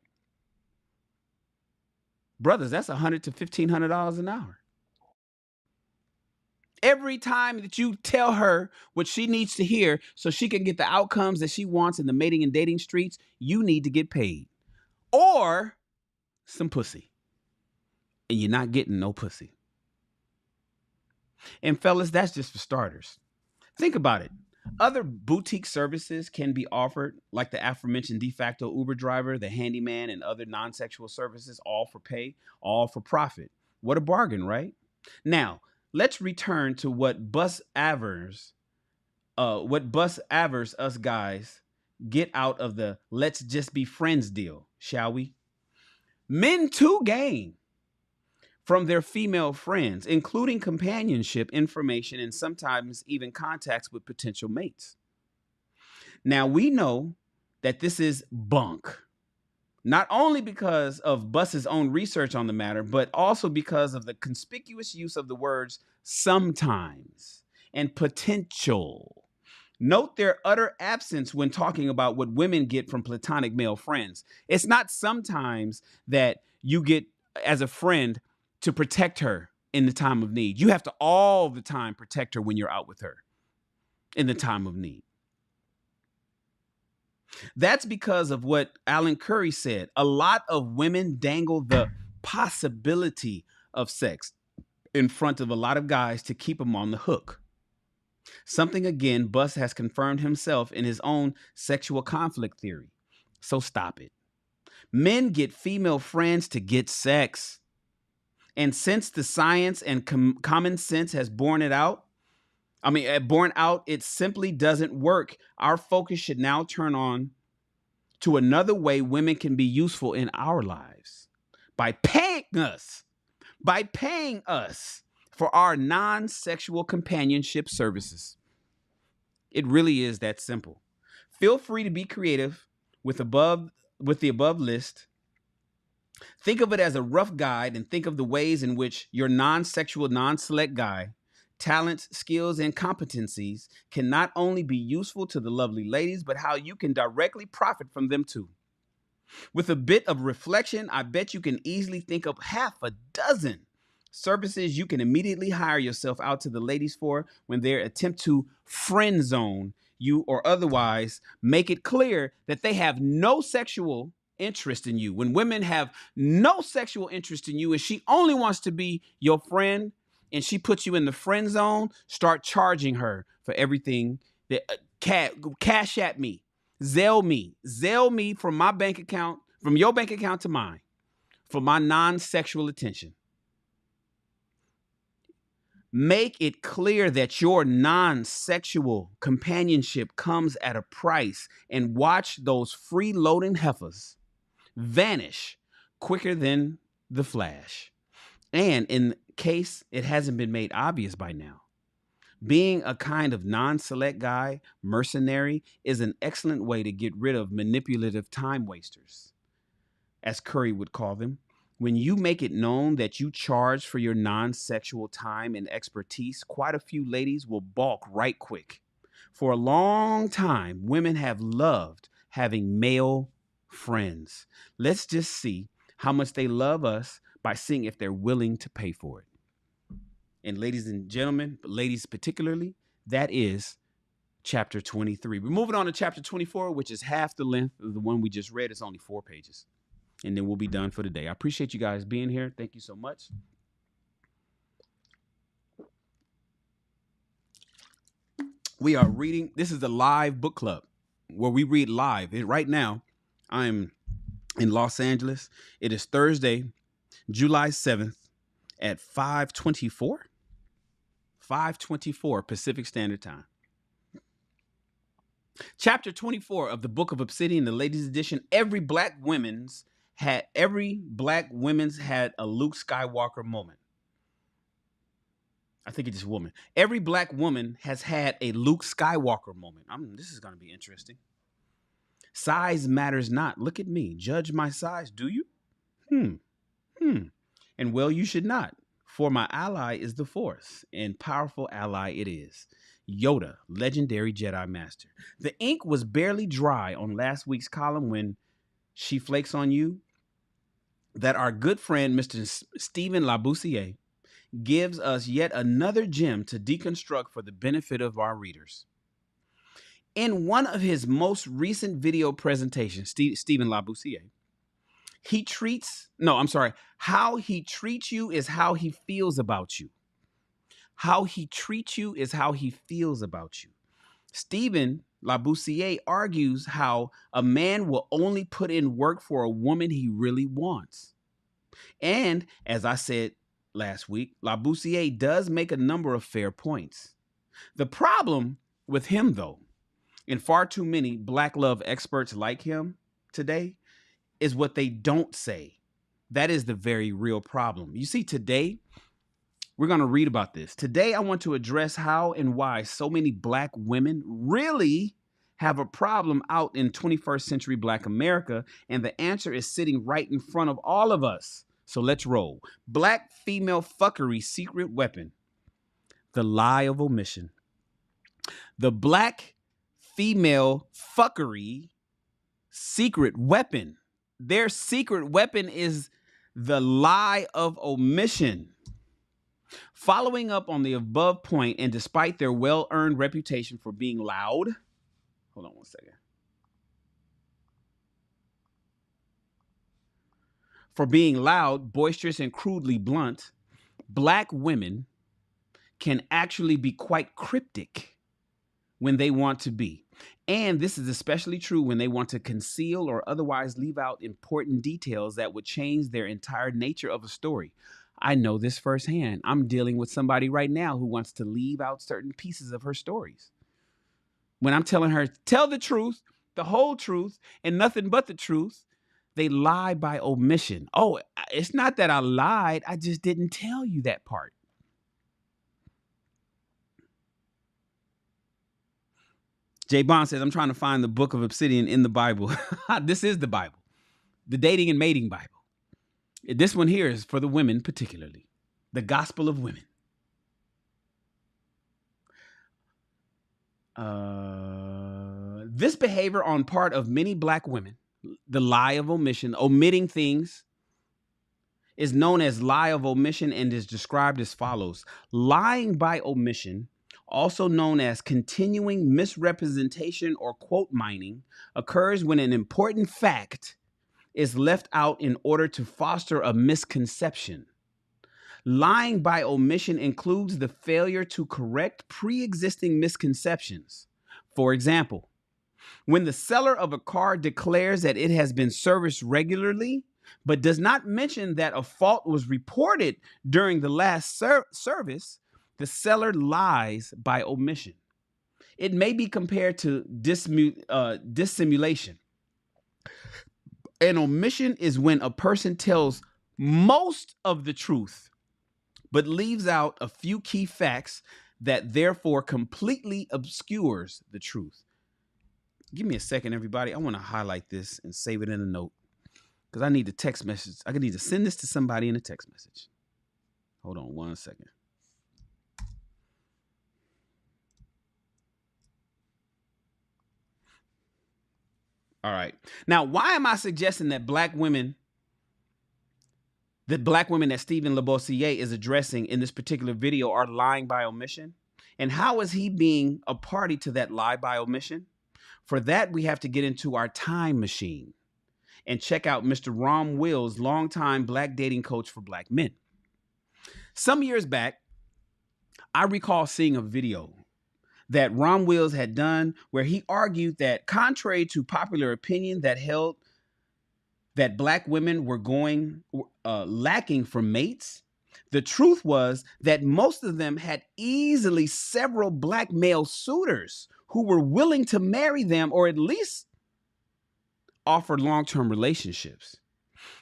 S6: Brothers, that's $100 to $1,500 an hour. Every time that you tell her what she needs to hear so she can get the outcomes that she wants in the mating and dating streets, you need to get paid. Or some pussy. And you're not getting no pussy. And fellas, that's just for starters. Think about it. Other boutique services can be offered, like the aforementioned de facto Uber driver, the handyman, and other non-sexual services, all for pay, all for profit. What a bargain, right? Now, let's return to what bus avers us guys get out of the let's just be friends deal, shall we? Men too gain from their female friends, including companionship, information, and sometimes even contacts with potential mates. Now, we know that this is bunk, not only because of Bus's own research on the matter, but also because of the conspicuous use of the words sometimes and potential. Note their utter absence when talking about what women get from platonic male friends. It's not sometimes that you get as a friend to protect her in the time of need. You have to all the time protect her when you're out with her in the time of need. That's because of what Alan Curry said. A lot of women dangle the possibility of sex in front of a lot of guys to keep them on the hook. Something, again, Bus has confirmed himself in his own sexual conflict theory. So stop it. Men get female friends to get sex. And since the science and common sense has borne out, it simply doesn't work. Our focus should now turn on to another way women can be useful in our lives by paying us for our non-sexual companionship services. It really is that simple. Feel free to be creative with the above list. Think of it as a rough guide and think of the ways in which your non-sexual, non-select guy, talents, skills, and competencies can not only be useful to the lovely ladies, but how you can directly profit from them too. With a bit of reflection, I bet you can easily think of half a dozen services you can immediately hire yourself out to the ladies for when they attempt to friend zone you or otherwise make it clear that they have no sexual interest in you. When women have no sexual interest in you and she only wants to be your friend, and she puts you in the friend zone, start charging her for everything that cash at me, Zelle me from my bank account, from your bank account to mine, for my non-sexual attention. Make it clear that your non-sexual companionship comes at a price, and watch those freeloading heifers vanish quicker than the flash. And in case it hasn't been made obvious by now, being a kind of non-select guy, mercenary, is an excellent way to get rid of manipulative time wasters, as Curry would call them. When you make it known that you charge for your non-sexual time and expertise, quite a few ladies will balk right quick. For a long time, women have loved having male friends. Let's just see how much they love us by seeing if they're willing to pay for it. And ladies and gentlemen, but ladies particularly, that is chapter 23. We're moving on to chapter 24, which is half the length of the one we just read. It's only 4 pages. And then we'll be done for the day. I appreciate you guys being here. Thank you so much. We are reading. This is the live book club where we read live. And right now, I'm in Los Angeles. It is Thursday, July 7th at 5:24 Pacific Standard Time. Chapter 24 of the Book of Obsidian, the ladies edition. Every black women's had a Luke Skywalker moment. I think it's just woman. Every black woman has had a Luke Skywalker moment. This is going to be interesting. Size matters not. Look at me. Judge my size, do you? And well, you should not. For my ally is the Force, and powerful ally it is. Yoda, legendary Jedi Master. The ink was barely dry on last week's column when she flakes on you that our good friend, Mr. Stephen Laboussiere, gives us yet another gem to deconstruct for the benefit of our readers. In one of his most recent video presentations, Stephen Laboussiere, how he treats you is how he feels about you. How he treats you is how he feels about you. Stephen Laboussiere argues how a man will only put in work for a woman he really wants. And as I said last week, Laboussiere does make a number of fair points. The problem with him, though, and far too many black love experts like him today, is what they don't say. That is the very real problem. You see, today, we're going to read about this. Today, I want to address how and why so many black women really have a problem out in 21st century black America, and the answer is sitting right in front of all of us. So let's roll. Black female fuckery secret weapon. The lie of omission. The black female fuckery secret weapon. Their secret weapon is the lie of omission. Following up on the above point, and despite their well-earned reputation for being loud, hold on one second. For being loud, boisterous, and crudely blunt, black women can actually be quite cryptic when they want to be. And this is especially true when they want to conceal or otherwise leave out important details that would change their entire nature of a story. I know this firsthand. I'm dealing with somebody right now who wants to leave out certain pieces of her stories. When I'm telling her, tell the truth, the whole truth, and nothing but the truth, they lie by omission. Oh, it's not that I lied. I just didn't tell you that part. Jay Bond says, I'm trying to find the Book of Obsidian in the Bible. This is the Bible, the dating and mating Bible. This one here is for the women particularly, the Gospel of Women. This behavior on part of many black women, the lie of omission, omitting things, is known as lie of omission and is described as follows. Lying by omission, also known as continuing misrepresentation or quote mining, occurs when an important fact is left out in order to foster a misconception. Lying by omission includes the failure to correct pre-existing misconceptions. For example, when the seller of a car declares that it has been serviced regularly, but does not mention that a fault was reported during the last service, the seller lies by omission. It may be compared to dissimulation. An omission is when a person tells most of the truth, but leaves out a few key facts that therefore completely obscures the truth. Give me a second, everybody. I want to highlight this and save it in a note because I need a text message. I need to send this to somebody in a text message. Hold on 1 second. All right. Now, why am I suggesting that black women that Stephen Labossiere is addressing in this particular video are lying by omission? And how is he being a party to that lie by omission? For that, we have to get into our time machine and check out Mr. Ron Wills, longtime black dating coach for black men. Some years back, I recall seeing a video that Ron Wills had done where he argued that contrary to popular opinion that held that black women were lacking for mates, the truth was that most of them had easily several black male suitors who were willing to marry them or at least offer long-term relationships.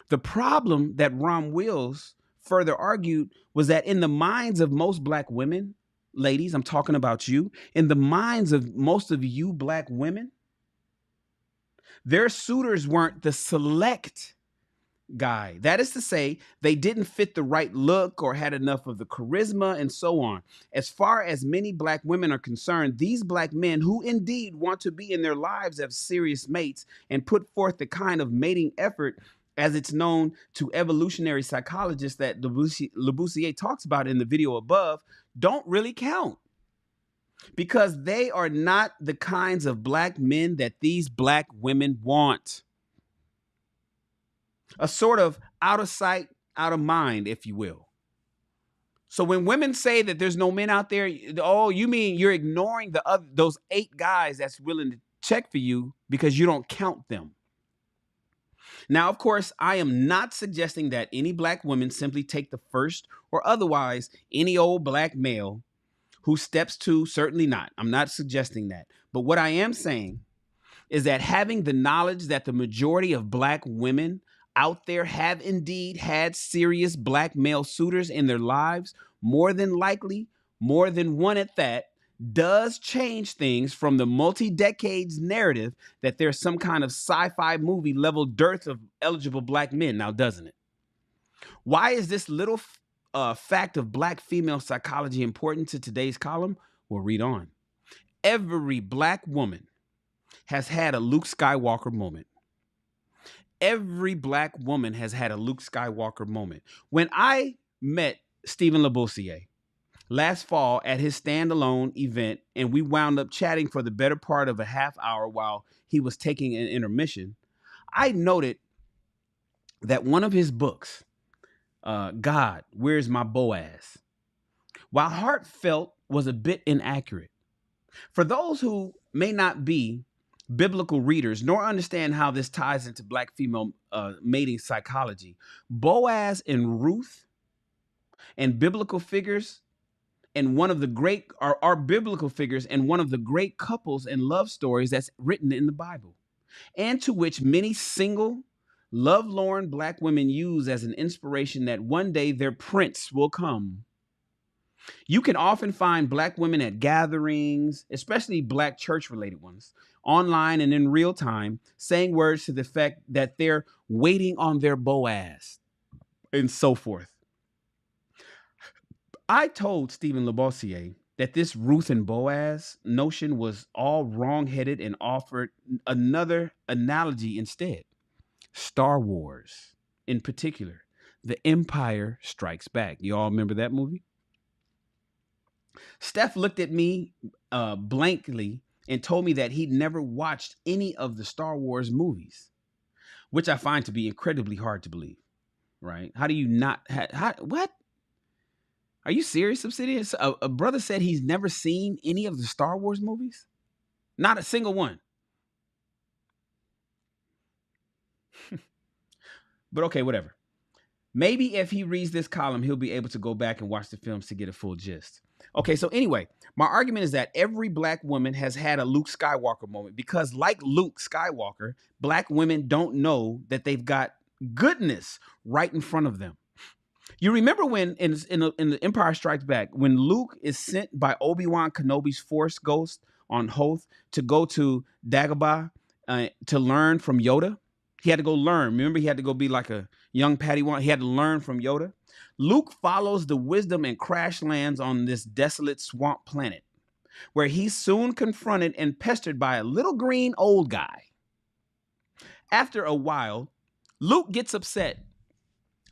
S6: The problem that Ron Wills further argued was that in the minds of most black women, ladies, I'm talking about you, in the minds of most of you black women, their suitors weren't the select guy. That is to say, they didn't fit the right look or had enough of the charisma and so on. As far as many black women are concerned, these black men who indeed want to be in their lives as serious mates and put forth the kind of mating effort as it's known to evolutionary psychologists that Labossiere talks about in the video above, don't really count. Because they are not the kinds of black men that these black women want. A sort of out of sight, out of mind, if you will. So when women say that there's no men out there, oh, you mean you're ignoring those 8 guys that's willing to check for you because you don't count them. Now, of course, I am not suggesting that any black women simply take the first or otherwise any old black male who steps to, certainly not. I'm not suggesting that. But what I am saying is that having the knowledge that the majority of black women out there have indeed had serious black male suitors in their lives, more than likely, more than one at that, does change things from the multi-decades narrative that there's some kind of sci-fi movie level dearth of eligible black men now, doesn't it? Why is this little fact of black female psychology important to today's column? Well, read on. Every black woman has had a Luke Skywalker moment. Every black woman has had a Luke Skywalker moment. When I met Stephen Labossiere last fall at his standalone event, and we wound up chatting for the better part of a half hour while he was taking an intermission, I noted that one of his books, God, Where's My Boaz, while heartfelt, was a bit inaccurate. For those who may not be biblical readers nor understand how this ties into black female mating psychology, Boaz and Ruth and biblical figures and one of the great are biblical figures and one of the great couples and love stories that's written in the Bible, and to which many single lovelorn black women use as an inspiration that one day their prince will come. You can often find black women at gatherings, especially black church-related ones, online and in real time, saying words to the effect that they're waiting on their Boaz and so forth. I told Stephen Labossiere that this Ruth and Boaz notion was all wrong-headed and offered another analogy instead. Star Wars, in particular, The Empire Strikes Back. You all remember that movie? Steph looked at me blankly and told me that he'd never watched any of the Star Wars movies, which I find to be incredibly hard to believe, right? How do you not? What? Are you serious, Obsidian? A brother said he's never seen any of the Star Wars movies? Not a single one. But okay, whatever. Maybe if he reads this column, he'll be able to go back and watch the films to get a full gist. Okay, so anyway, my argument is that every black woman has had a Luke Skywalker moment because, like Luke Skywalker, black women don't know that they've got goodness right in front of them. You remember when in the Empire Strikes Back, when Luke is sent by Obi-Wan Kenobi's Force Ghost on Hoth to go to Dagobah to learn from Yoda? He had to go learn. Remember, he had to go be like a young Padawan. He had to learn from Yoda. Luke follows the wisdom and crash lands on this desolate swamp planet, where he's soon confronted and pestered by a little green old guy. After a while, Luke gets upset,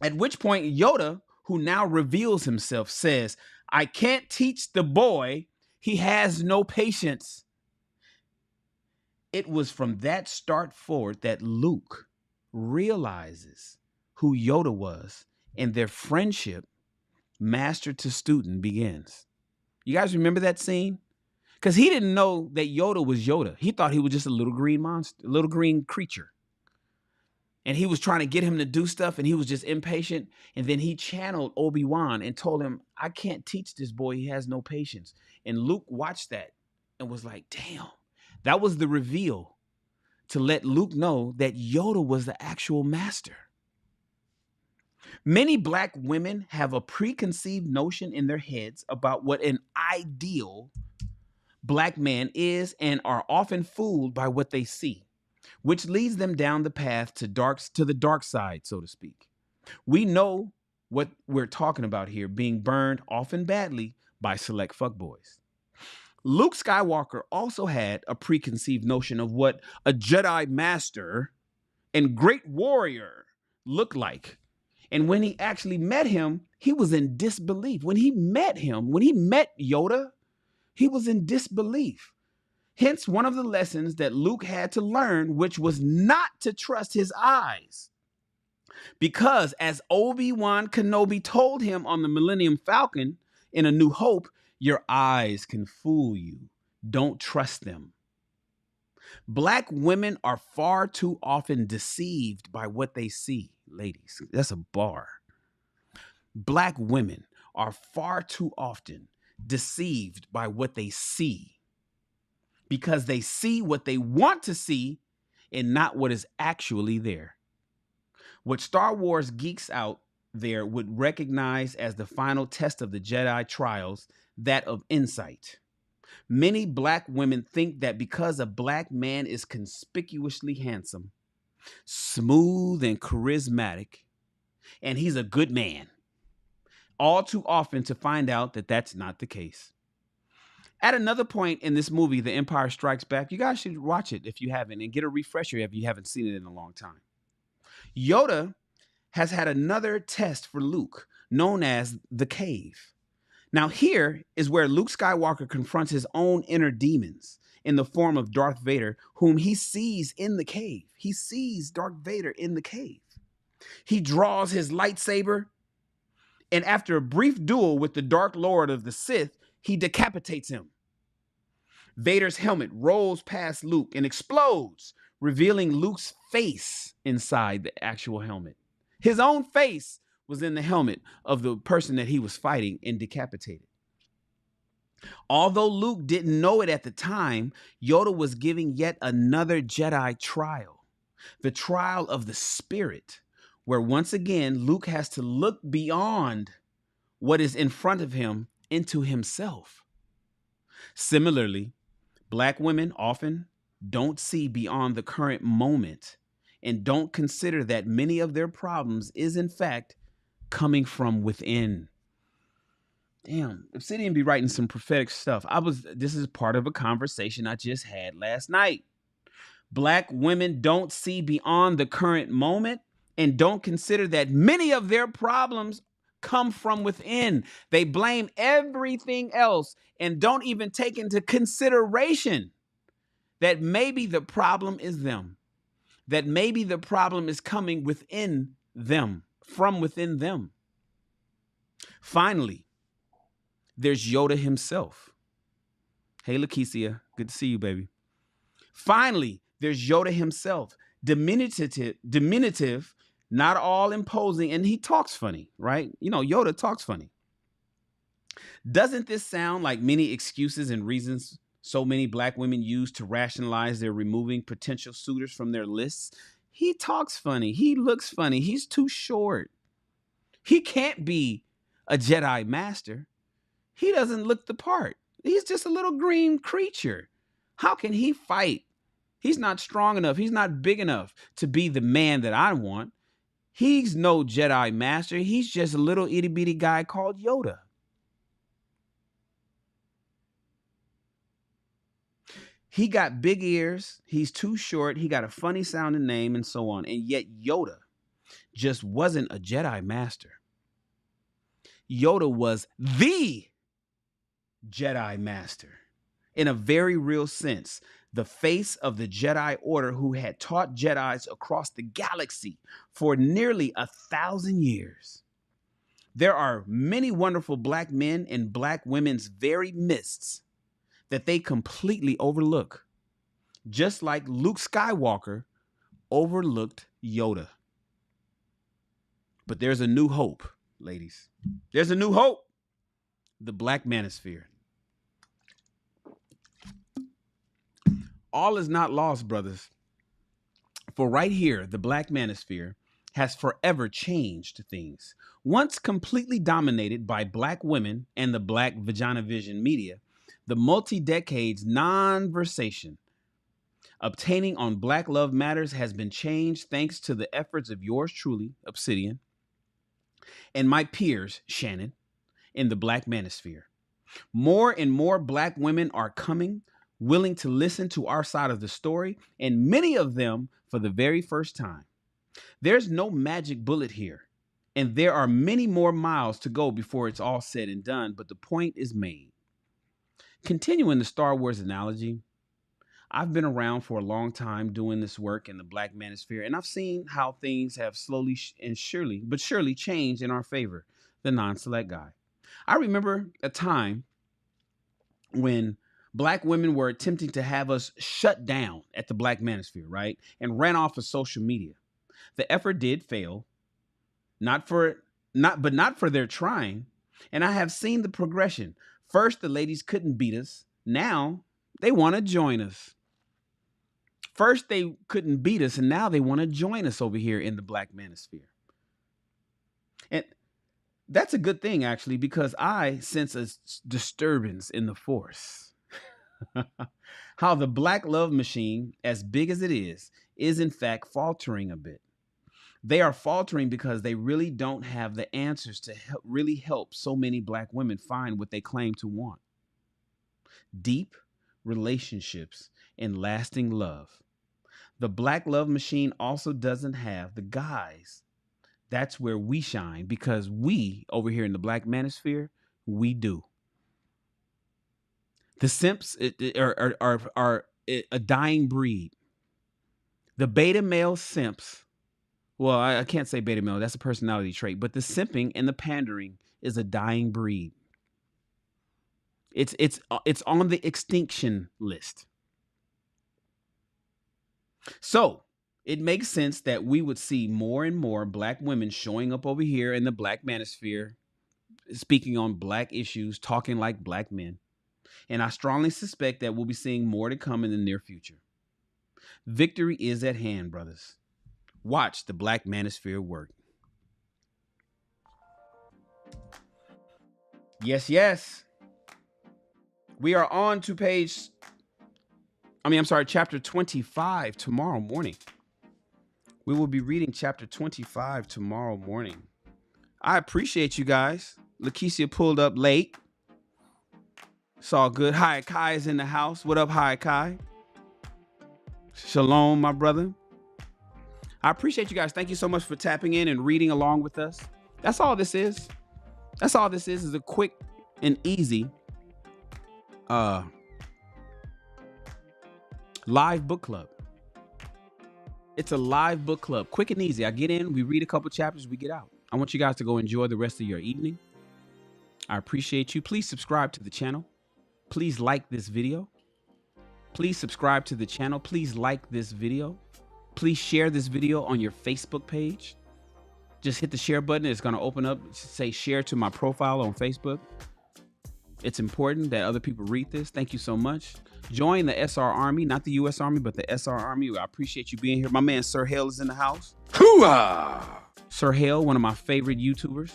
S6: at which point Yoda, who now reveals himself, says, "I can't teach the boy. He has no patience." It was from that start forward that Luke realizes who Yoda was, and their friendship, master to student, begins. You guys remember that scene? Because he didn't know that Yoda was Yoda. He thought he was just a little green monster, a little green creature. And he was trying to get him to do stuff, and he was just impatient. And then he channeled Obi-Wan and told him, "I can't teach this boy. He has no patience." And Luke watched that and was like, damn. That was the reveal to let Luke know that Yoda was the actual master. Many black women have a preconceived notion in their heads about what an ideal black man is and are often fooled by what they see, which leads them down the path to the dark side, so to speak. We know what we're talking about here, being burned often badly by select fuckboys. Luke Skywalker also had a preconceived notion of what a Jedi master and great warrior looked like. And when he actually met him, he was in disbelief. When he met Yoda, he was in disbelief. Hence, one of the lessons that Luke had to learn, which was not to trust his eyes. Because as Obi-Wan Kenobi told him on the Millennium Falcon in A New Hope, your eyes can fool you. Don't trust them. Black women are far too often deceived by what they see, ladies. That's a bar. Black women are far too often deceived by what they see because they see what they want to see and not what is actually there. What Star Wars geeks out there would recognize as the final test of the Jedi trials, that of insight. Many black women think that because a black man is conspicuously handsome, smooth and charismatic, and he's a good man, all too often to find out that that's not the case. At another point in this movie, The Empire Strikes Back, you guys should watch it if you haven't and get a refresher if you haven't seen it in a long time. Yoda has had another test for Luke, known as the cave. Now, here is where Luke Skywalker confronts his own inner demons in the form of Darth Vader, whom he sees in the cave. He sees Darth Vader in the cave. He draws his lightsaber, and after a brief duel with the Dark Lord of the Sith, he decapitates him. Vader's helmet rolls past Luke and explodes, revealing Luke's face inside the actual helmet. His own face was in the helmet of the person that he was fighting and decapitated. Although Luke didn't know it at the time, Yoda was giving yet another Jedi trial, the trial of the spirit, where once again Luke has to look beyond what is in front of him into himself. Similarly, black women often don't see beyond the current moment and don't consider that many of their problems is in fact coming from within. Damn, Obsidian be writing some prophetic stuff. This is part of a conversation I just had last night. Black women don't see beyond the current moment and don't consider that many of their problems come from within. They blame everything else and don't even take into consideration that maybe the problem is them, that maybe the problem is coming within them, from within them. Finally, there's Yoda himself. Hey, Lakeisha, good to see you, baby. Finally, there's Yoda himself. Diminutive, not all imposing, and he talks funny, right? You know, Yoda talks funny. Doesn't this sound like many excuses and reasons so many black women use to rationalize their removing potential suitors from their lists? He talks funny. He looks funny. He's too short. He can't be a Jedi master. He doesn't look the part. He's just a little green creature. How can he fight? He's not strong enough. He's not big enough to be the man that I want. He's no Jedi master. He's just a little itty bitty guy called Yoda. He got big ears. He's too short. He got a funny sounding name and so on. And yet Yoda just wasn't a Jedi master. Yoda was the Jedi master in a very real sense. The face of the Jedi Order who had taught Jedis across the galaxy for nearly 1,000 years. There are many wonderful black men in black women's very midst that they completely overlook, just like Luke Skywalker overlooked Yoda. But there's a new hope, ladies. There's a new hope. The Black Manosphere. All is not lost, brothers. For right here, the Black Manosphere has forever changed things. Once completely dominated by black women and the black vagina vision media, the multi-decades non-versation obtaining on Black Love Matters has been changed thanks to the efforts of yours truly, Obsidian, and my peers, Shannon, in the Black Manosphere. More and more black women are coming, willing to listen to our side of the story, and many of them for the very first time. There's no magic bullet here, and there are many more miles to go before it's all said and done, but the point is made. Continuing the Star Wars analogy, I've been around for a long time doing this work in the Black Manosphere, and I've seen how things have slowly and surely changed in our favor, the non-select guy. I remember a time when black women were attempting to have us shut down at the Black Manosphere, right? And ran off of social media. The effort did fail, not for their trying. And I have seen the progression. First, the ladies couldn't beat us. Now they want to join us. First, they couldn't beat us, and now they want to join us over here in the Black Manosphere. And that's a good thing, actually, because I sense a disturbance in the force. How the black love machine, as big as it is in fact faltering a bit. They are faltering because they really don't have the answers to really help so many black women find what they claim to want. Deep relationships and lasting love. The black love machine also doesn't have the guys. That's where we shine, because we over here in the Black Manosphere, we do. The simps are a dying breed. The beta male simps. Well, I can't say beta male. That's a personality trait. But the simping and the pandering is a dying breed. It's on the extinction list. So it makes sense that we would see more and more black women showing up over here in the Black Manosphere, speaking on black issues, talking like black men. And I strongly suspect that we'll be seeing more to come in the near future. Victory is at hand, brothers. Watch the Black Manosphere work. Yes, yes. We are on to chapter 25 tomorrow morning. We will be reading chapter 25 tomorrow morning. I appreciate you guys. Lakeisha pulled up late. It's all good. Hi, Kai is in the house. What up, Hi, Kai? Shalom, my brother. I appreciate you guys. Thank you so much for tapping in and reading along with us. That's all this is. That's all this is a quick and easy live book club. It's a live book club. Quick and easy. I get in, we read a couple chapters, we get out. I want you guys to go enjoy the rest of your evening. I appreciate you. Please subscribe to the channel. Please like this video. Please subscribe to the channel. Please like this video. Please share this video on your Facebook page. Just hit the share button. It's going to open up, say share to my profile on Facebook. It's important that other people read this. Thank you so much. Join the SR Army, not the U.S. Army, but the SR Army. I appreciate you being here. My man Sir Hale is in the house. Hoo-ah! Sir Hale, one of my favorite YouTubers.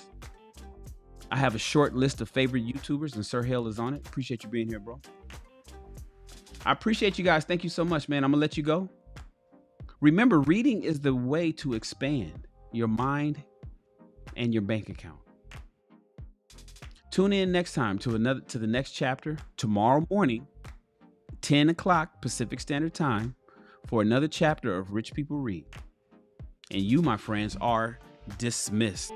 S6: I have a short list of favorite YouTubers, and Sir Hale is on it. Appreciate you being here, bro. I appreciate you guys. Thank you so much, man. I'm going to let you go. Remember, reading is the way to expand your mind and your bank account. Tune in next time to the next chapter tomorrow morning, 10 o'clock Pacific Standard Time, for another chapter of Rich People Read. And you, my friends, are dismissed.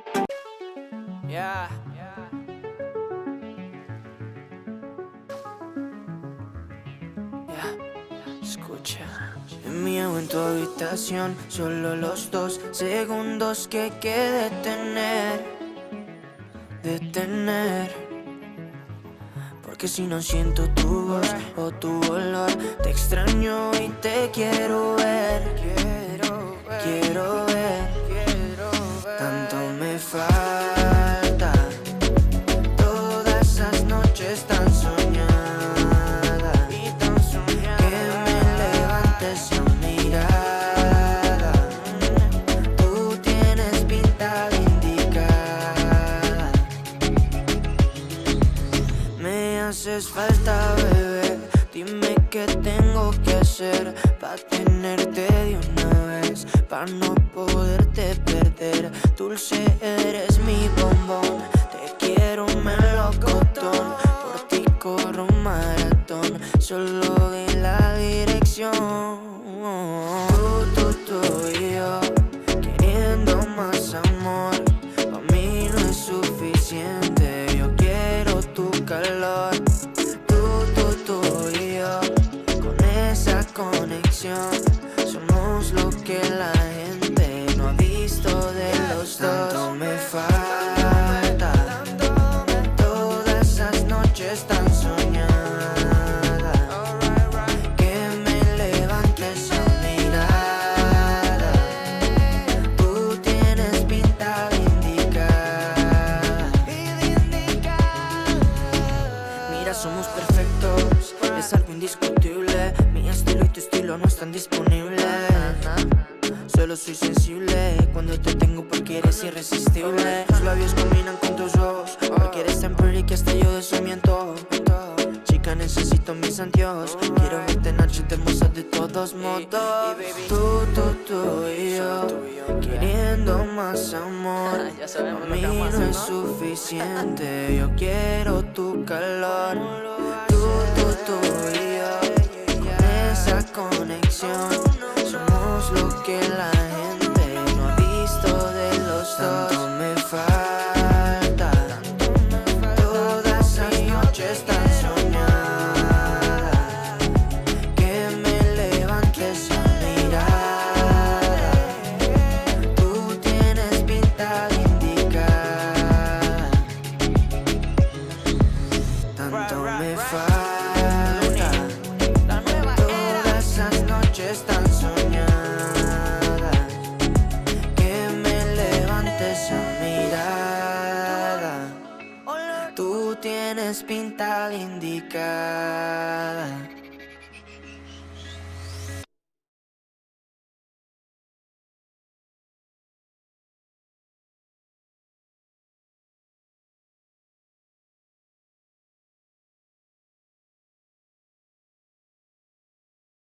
S8: Yeah. Escucha. Mío en tu habitación, solo los 2 segundos que hay que detener. Porque si no siento tu voz o tu olor, te extraño y te quiero ver. Quiero ver. Tanto me falta. Todas esas noches tan soñadas. Que me levantes a mirada. Tú tienes pinta de indicada. Me haces falta, bebé. Dime qué tengo que hacer pa' tenerte de una vez, pa' no poderte perder. Dulce, eres mi bombón. Te quiero melocotón. Por ti corro un maratón. Solo de la dirección. Tú y yo, queriendo más amor. Pa' mí no es suficiente. Yo quiero tu calor. Tú y yo, con esa conexión. Somos lo que la gente no ha visto de los dos. Tanto me falta. Todas esas noches tan soñadas. Que me levantes a mirada. Tú tienes pinta de indicada. Mira, somos perfectos. Es algo indiscutible. Mi estilo y tu estilo no están disponibles. Solo soy sensible cuando te tengo porque eres irresistible. Tus labios combinan con tus ojos. Porque eres tan pretty que hasta yo desmiento. Chica, necesito mis anteojos. Quiero verte en noche hermosa de todos modos. Tú y yo, queriendo más amor. A mí no es suficiente. Yo quiero tu calor. Tú y yo, con esa conexión. Somos lo que la gente no ha visto de los dos. Tanto me falta. Todas esas noches tan soñadas. Que me levantes a mirada. Tú tienes pinta de indicada. Tanto me falta. Todas esas noches tan soñadas. Que me levantes a mirada. Tú tienes pinta de indicar.